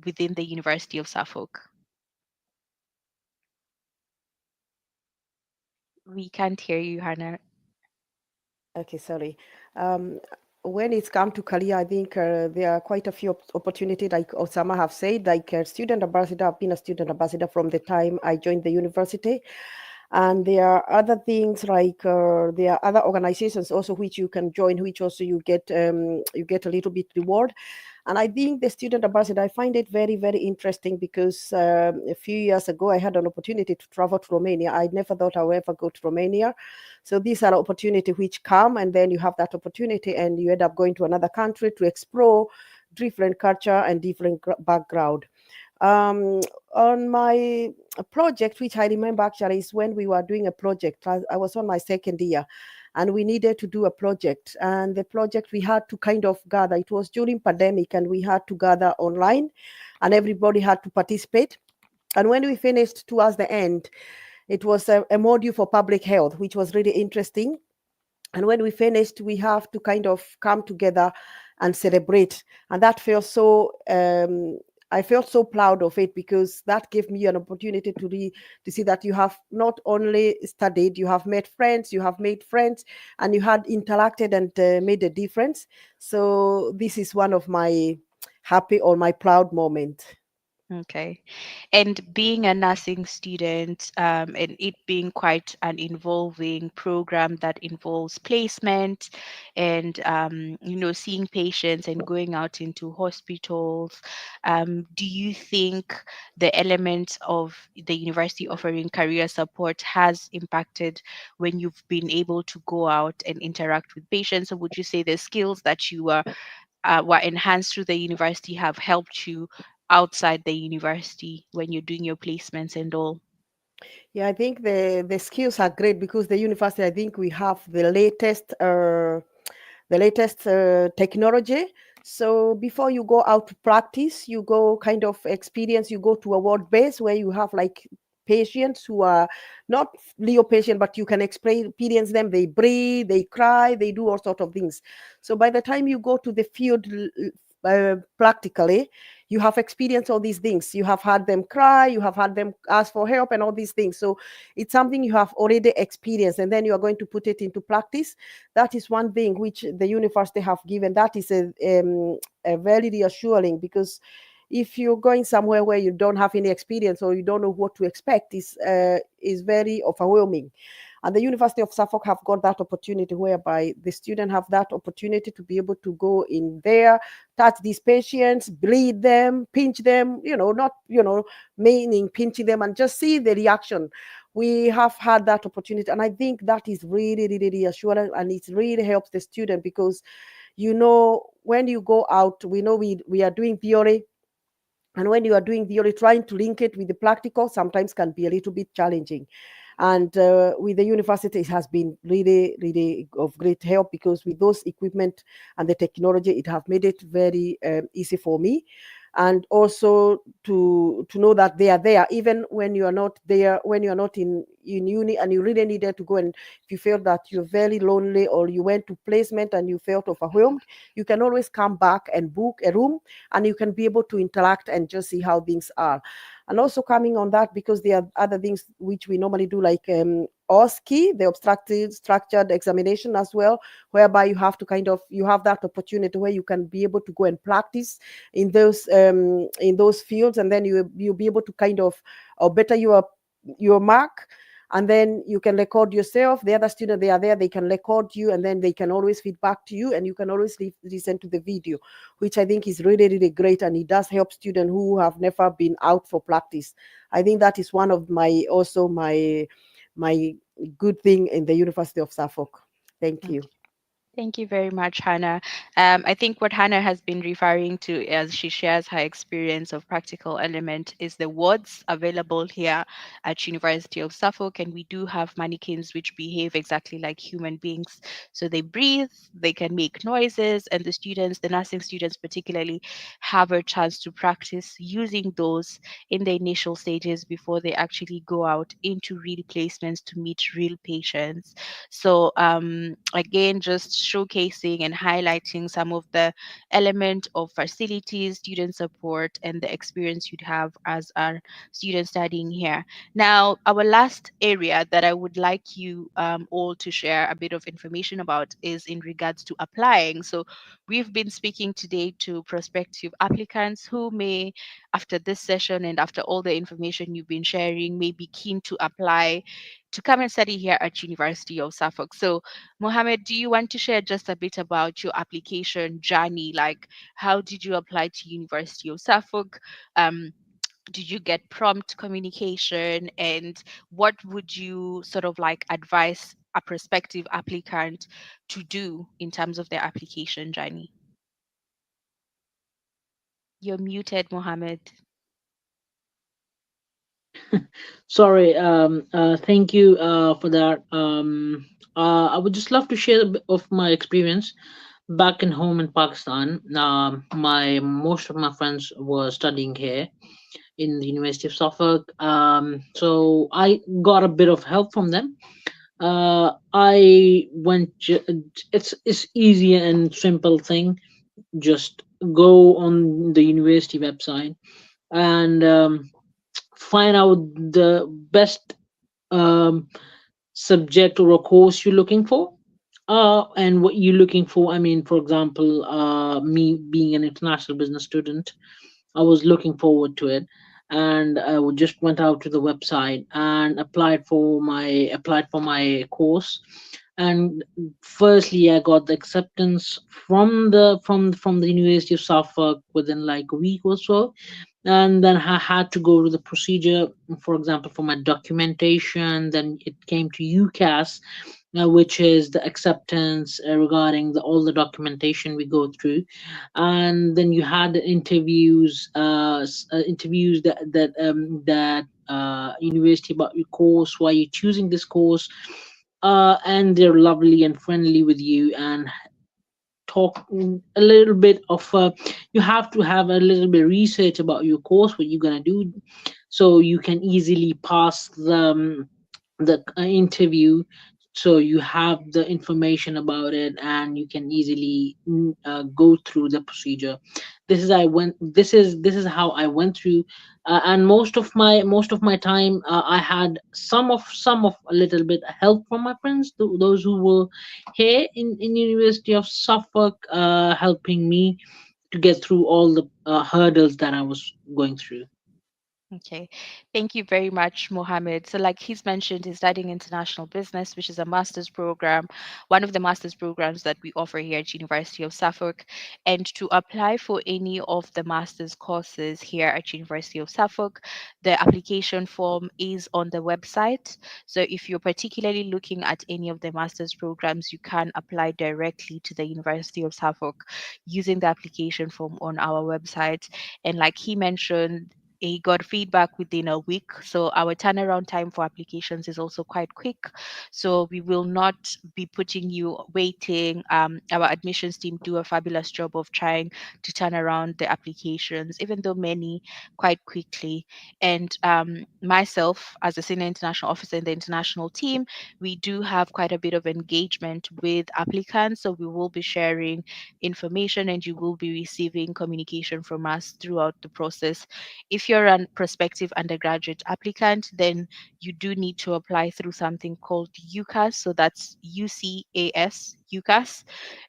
within the University of Suffolk? We can't hear you, Hannah. Okay, sorry. When it's come to career, I think there are quite a few opportunities, like Osama have said, like student ambassador. I've been a student ambassador from the time I joined the university. And there are other things like there are other organizations also which you can join, which also you get a little bit reward. And I think the student ambassador, I find it very, very interesting because a few years ago, I had an opportunity to travel to Romania. I never thought I would ever go to Romania. So these are opportunities which come, and then you have that opportunity and you end up going to another country to explore different culture and different background. On my project, which I remember actually is when we were doing a project. I was on my second year and we needed to do a project, and the project we had to kind of gather. It was during pandemic and we had to gather online and everybody had to participate. And when we finished towards the end, it was a module for public health, which was really interesting. And when we finished, we have to kind of come together and celebrate. And that felt so, I felt so proud of it because that gave me an opportunity to see that you have not only studied, you have met friends, you have made friends, and you had interacted and made a difference. So this is one of my happy or my proud moment. Okay. And being a nursing student, and it being quite an involving program that involves placement and, seeing patients and going out into hospitals, do you think the element of the university offering career support has impacted when you've been able to go out and interact with patients? Or would you say the skills that you were enhanced through the university have helped you outside the university when you're doing your placements and all? Yeah, I think the skills are great because the university, I think we have the latest technology. So before you go out to practice, you go kind of experience, you go to a ward base where you have like patients who are not Leo patient, but you can experience them. They breathe, they cry, they do all sorts of things. So by the time you go to the field practically, you have experienced all these things. You have had them cry, you have had them ask for help and all these things. So it's something you have already experienced, and then you are going to put it into practice. That is one thing which the university have given. That is a very reassuring because if you're going somewhere where you don't have any experience or you don't know what to expect, is very overwhelming. And the University of Suffolk have got that opportunity whereby the student have that opportunity to be able to go in there, touch these patients, bleed them, pinch them, not, meaning pinching them, and just see the reaction. We have had that opportunity. And I think that is really, really reassuring, and it really helps the student because, when you go out, we know we are doing theory. And when you are doing theory, trying to link it with the practical sometimes can be a little bit challenging. And with the university, it has been really, really of great help because with those equipment and the technology, it have made it very easy for me. And also to know that they are there, even when you are not there, when you are not in uni and you really needed to go, and if you feel that you're very lonely or you went to placement and you felt overwhelmed, you can always come back and book a room and you can be able to interact and just see how things are. And also coming on that, because there are other things which we normally do, like OSCE, the obstructive structured examination as well, whereby you have to you have that opportunity where you can be able to go and practice in those fields, and then you'll be able to better your mark. And then you can record yourself. The other student, they are there, they can record you, and then they can always feed back to you, and you can always listen to the video, which I think is really, really great. And it does help students who have never been out for practice. I think that is one of my good thing in the University of Suffolk. Thank you. Thank you very much, Hannah. I think what Hannah has been referring to as she shares her experience of practical element is the wards available here at University of Suffolk, and we do have mannequins which behave exactly like human beings. So they breathe, they can make noises, and the nursing students particularly, have a chance to practice using those in the initial stages before they actually go out into real placements to meet real patients. So again, just showcasing and highlighting some of the element of facilities, student support, and the experience you'd have as a student studying here. Now, our last area that I would like you all to share a bit of information about is in regards to applying. So we've been speaking today to prospective applicants who may, after this session and after all the information you've been sharing, may be keen to apply to come and study here at University of Suffolk. So Mohammed, do you want to share just a bit about your application journey? Like, how did you apply to University of Suffolk? Did you get prompt communication? And what would you sort of like advise a prospective applicant to do in terms of their application journey? You're muted, Mohammed. Sorry. Thank you for that. I would just love to share a bit of my experience back in home in Pakistan. Most of my friends were studying here in the University of Suffolk. So I got a bit of help from them. I went. It's easy and simple thing. Just go on the university website and find out the best um, subject or a course you're looking for. And what you're looking for, I mean, for example, me being an international business student, I was looking forward to it, and just went out to the website and applied for my course. And firstly, I got the acceptance from the University of Suffolk within like a week or so, and then I had to go to the procedure, for example, for my documentation. Then it came to UCAS, which is the acceptance regarding all the documentation we go through. And then you had interviews, interviews that university about your course, why you're choosing this course, and they're lovely and friendly with you and talk a little bit of you have to have a little bit research about your course, what you're going to do, so you can easily pass the interview, so you have the information about it and you can easily go through the procedure. This is how I went through, and most of my time I had some of a little bit help from my friends, those who were here in University of Suffolk, helping me to get through all the hurdles that I was going through. Okay, thank you very much, Mohammed. So, like he's mentioned, he's studying international business, which is a master's program, one of the master's programs that we offer here at University of Suffolk. And to apply for any of the master's courses here at University of Suffolk, the application form is on the website. So, if you're particularly looking at any of the master's programs, you can apply directly to the University of Suffolk using the application form on our website. And like he mentioned, he got feedback within a week. So our turnaround time for applications is also quite quick. So we will not be putting you waiting. Our admissions team do a fabulous job of trying to turn around the applications, even though many quite quickly. And myself, as a senior international officer in the international team, we do have quite a bit of engagement with applicants. So we will be sharing information and you will be receiving communication from us throughout the process. If you're a prospective undergraduate applicant, then you do need to apply through something called UCAS. So that's UCAS, UCAS,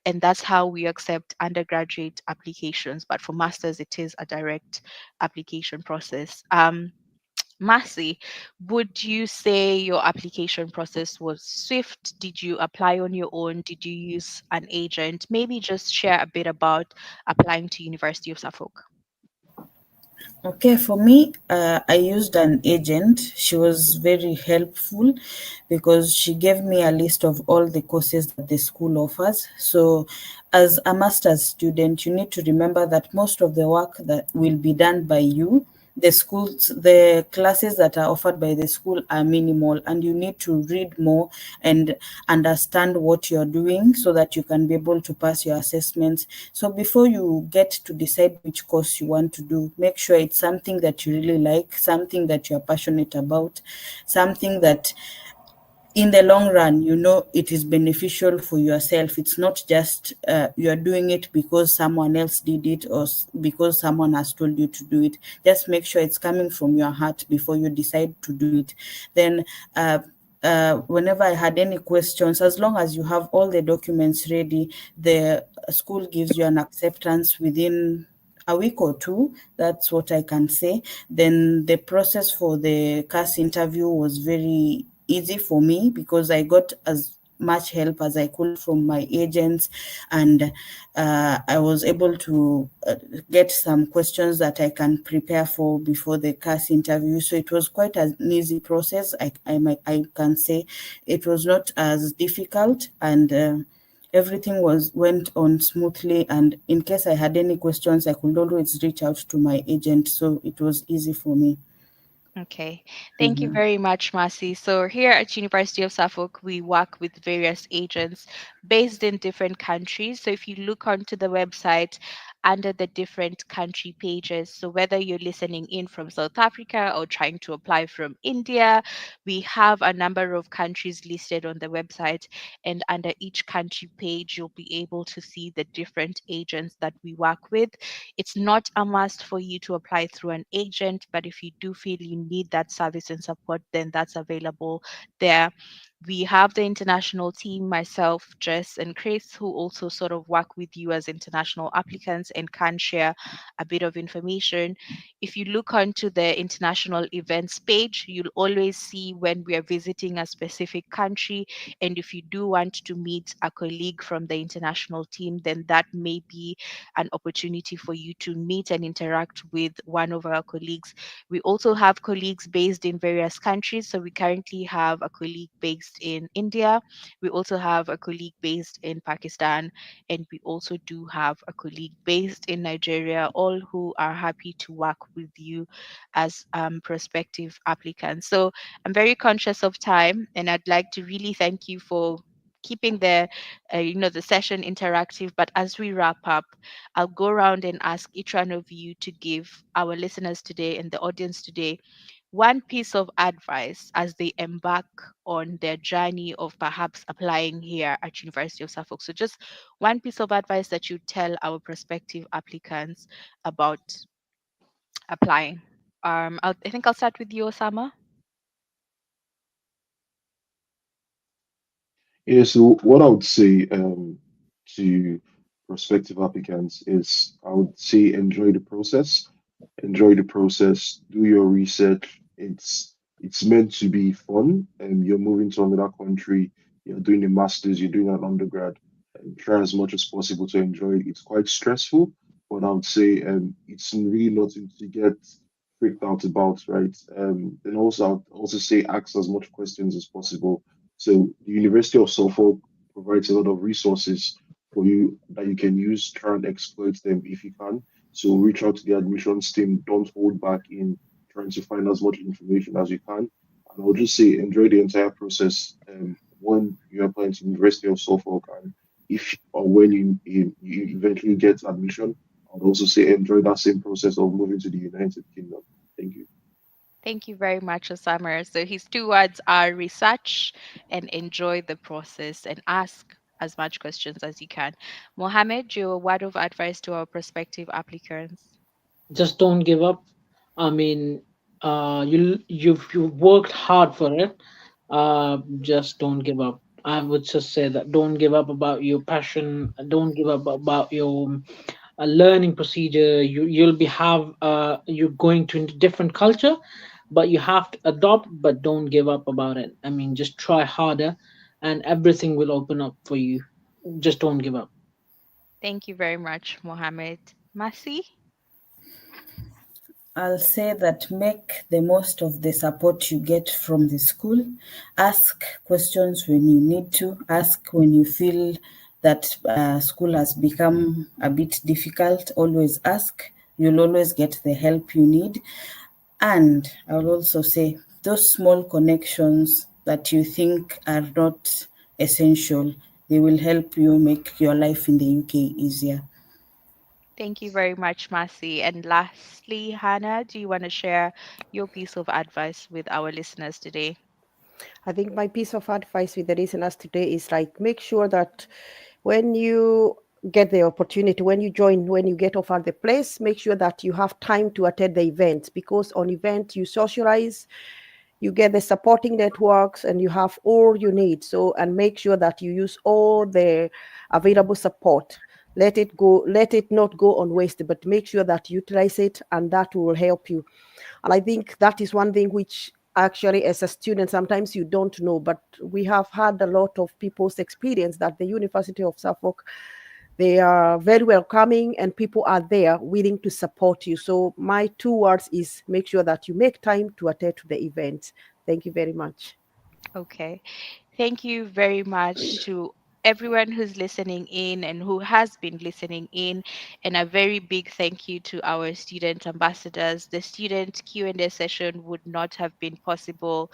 and that's how we accept undergraduate applications. But for masters, it is a direct application process. Marcy, would you say your application process was swift? Did you apply on your own? Did you use an agent? Maybe just share a bit about applying to University of Suffolk. Okay, for me, I used an agent. She was very helpful because she gave me a list of all the courses that the school offers. So, as a master's student, you need to remember that most of the work that will be done by you. The classes that are offered by the school are minimal, and you need to read more and understand what you're doing so that you can be able to pass your assessments. So before you get to decide which course you want to do, make sure it's something that you really like, something that you're passionate about, something that in the long run, it is beneficial for yourself. It's not just you're doing it because someone else did it or because someone has told you to do it. Just make sure it's coming from your heart before you decide to do it. Then whenever I had any questions, as long as you have all the documents ready, the school gives you an acceptance within a week or two. That's what I can say. Then the process for the CAS interview was very easy for me because I got as much help as I could from my agents, and I was able to get some questions that I can prepare for before the CAS interview. So it was quite an easy process. I can say it was not as difficult, and everything went on smoothly. And in case I had any questions, I could always reach out to my agent. So it was easy for me. Okay, thank you very much, Marcy. So here at University of Suffolk, we work with various agents based in different countries. So if you look onto the website under the different country pages, so whether you're listening in from South Africa or trying to apply from India, we have a number of countries listed on the website. And under each country page, you'll be able to see the different agents that we work with. It's not a must for you to apply through an agent, but if you do feel you need that service and support, then that's available there. We have the international team, myself, Jess, and Chris, who also sort of work with you as international applicants and can share a bit of information. If you look onto the international events page, you'll always see when we are visiting a specific country. And if you do want to meet a colleague from the international team, then that may be an opportunity for you to meet and interact with one of our colleagues. We also have colleagues based in various countries. So we currently have a colleague based in India. We also have a colleague based in Pakistan, and we also do have a colleague based in Nigeria, all who are happy to work with you as prospective applicants. So I'm very conscious of time, and I'd like to really thank you for keeping the session interactive. But as we wrap up, I'll go around and ask each one of you to give our listeners today and the audience today one piece of advice as they embark on their journey of perhaps applying here at University of Suffolk. So just one piece of advice that you tell our prospective applicants about applying. I think I'll start with you, Osama. Yeah, so what I would say to prospective applicants is, I would say, enjoy the process. Enjoy the process. Do your research. It's meant to be fun, and you're moving to another country. You're doing a master's. You're doing an undergrad. And try as much as possible to enjoy it. It's quite stressful, but I would say it's really nothing to get freaked out about, right? And also, I'd also say ask as much questions as possible. So the University of Suffolk provides a lot of resources for you that you can use, try and exploit them if you can. So reach out to the admissions team. Don't hold back in trying to find as much information as you can. And I'll just say enjoy the entire process when you're applying to the University of Suffolk, and if or when you eventually get admission, I'd also say enjoy that same process of moving to the United Kingdom. Thank you. Thank you very much, Osama. So his two words are research and enjoy the process and ask as much questions as you can. Mohammed, your word of advice to our prospective applicants. Just don't give up. I mean, you've worked hard for it. Just don't give up. I would just say that don't give up about your passion. Don't give up about your learning procedure. You're going to a different culture, but you have to adopt. But don't give up about it. I mean, just try harder, and everything will open up for you. Just don't give up. Thank you very much, Mohammed. Masi? I'll say that make the most of the support you get from the school. Ask questions when you need to. Ask when you feel that school has become a bit difficult. Always ask. You'll always get the help you need. And I'll also say those small connections that you think are not essential, they will help you make your life in the UK easier. Thank you very much, Masi. And lastly, Hannah, do you want to share your piece of advice with our listeners today? I think my piece of advice with the listeners today is like make sure that when you get the opportunity, when you join, when you get offered the place, make sure that you have time to attend the event, because on event you socialize, you get the supporting networks, and you have all you need. So, and make sure that you use all the available support. Let it not go on waste, but make sure that you utilize it, and that will help you. And I think that is one thing which actually as a student sometimes you don't know, but we have had a lot of people's experience that the University of Suffolk, they are very welcoming and people are there willing to support you. So my two words is make sure that you make time to attend to the event. Thank you very much. Okay. Thank you very much to everyone who's listening in and who has been listening in, and a very big thank you to our student ambassadors. The student Q&A session would not have been possible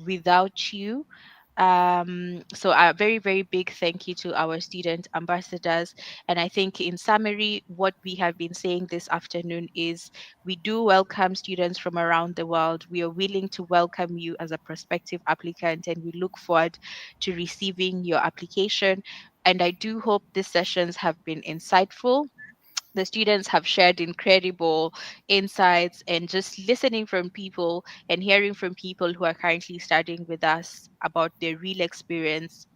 without you. So a very, very big thank you to our student ambassadors. And I think in summary, what we have been saying this afternoon is we do welcome students from around the world. We are willing to welcome you as a prospective applicant, and we look forward to receiving your application. And I do hope these sessions have been insightful. The students have shared incredible insights, and just listening from people and hearing from people who are currently studying with us about their real experience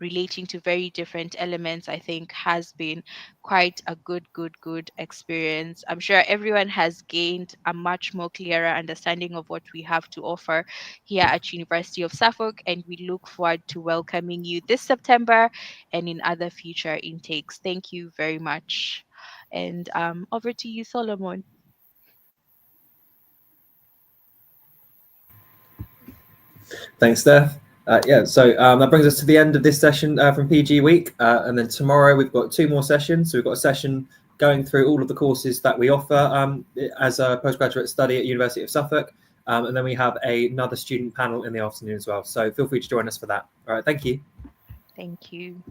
relating to very different elements, I think has been quite a good experience. I'm sure everyone has gained a much more clearer understanding of what we have to offer here at University of Suffolk, and we look forward to welcoming you this September and in other future intakes. Thank you very much. And over to you, Solomon. Thanks, Steph. So that brings us to the end of this session from PG Week. And then tomorrow we've got two more sessions. So we've got a session going through all of the courses that we offer as a postgraduate study at University of Suffolk. And then we have another student panel in the afternoon as well. So feel free to join us for that. All right, thank you. Thank you.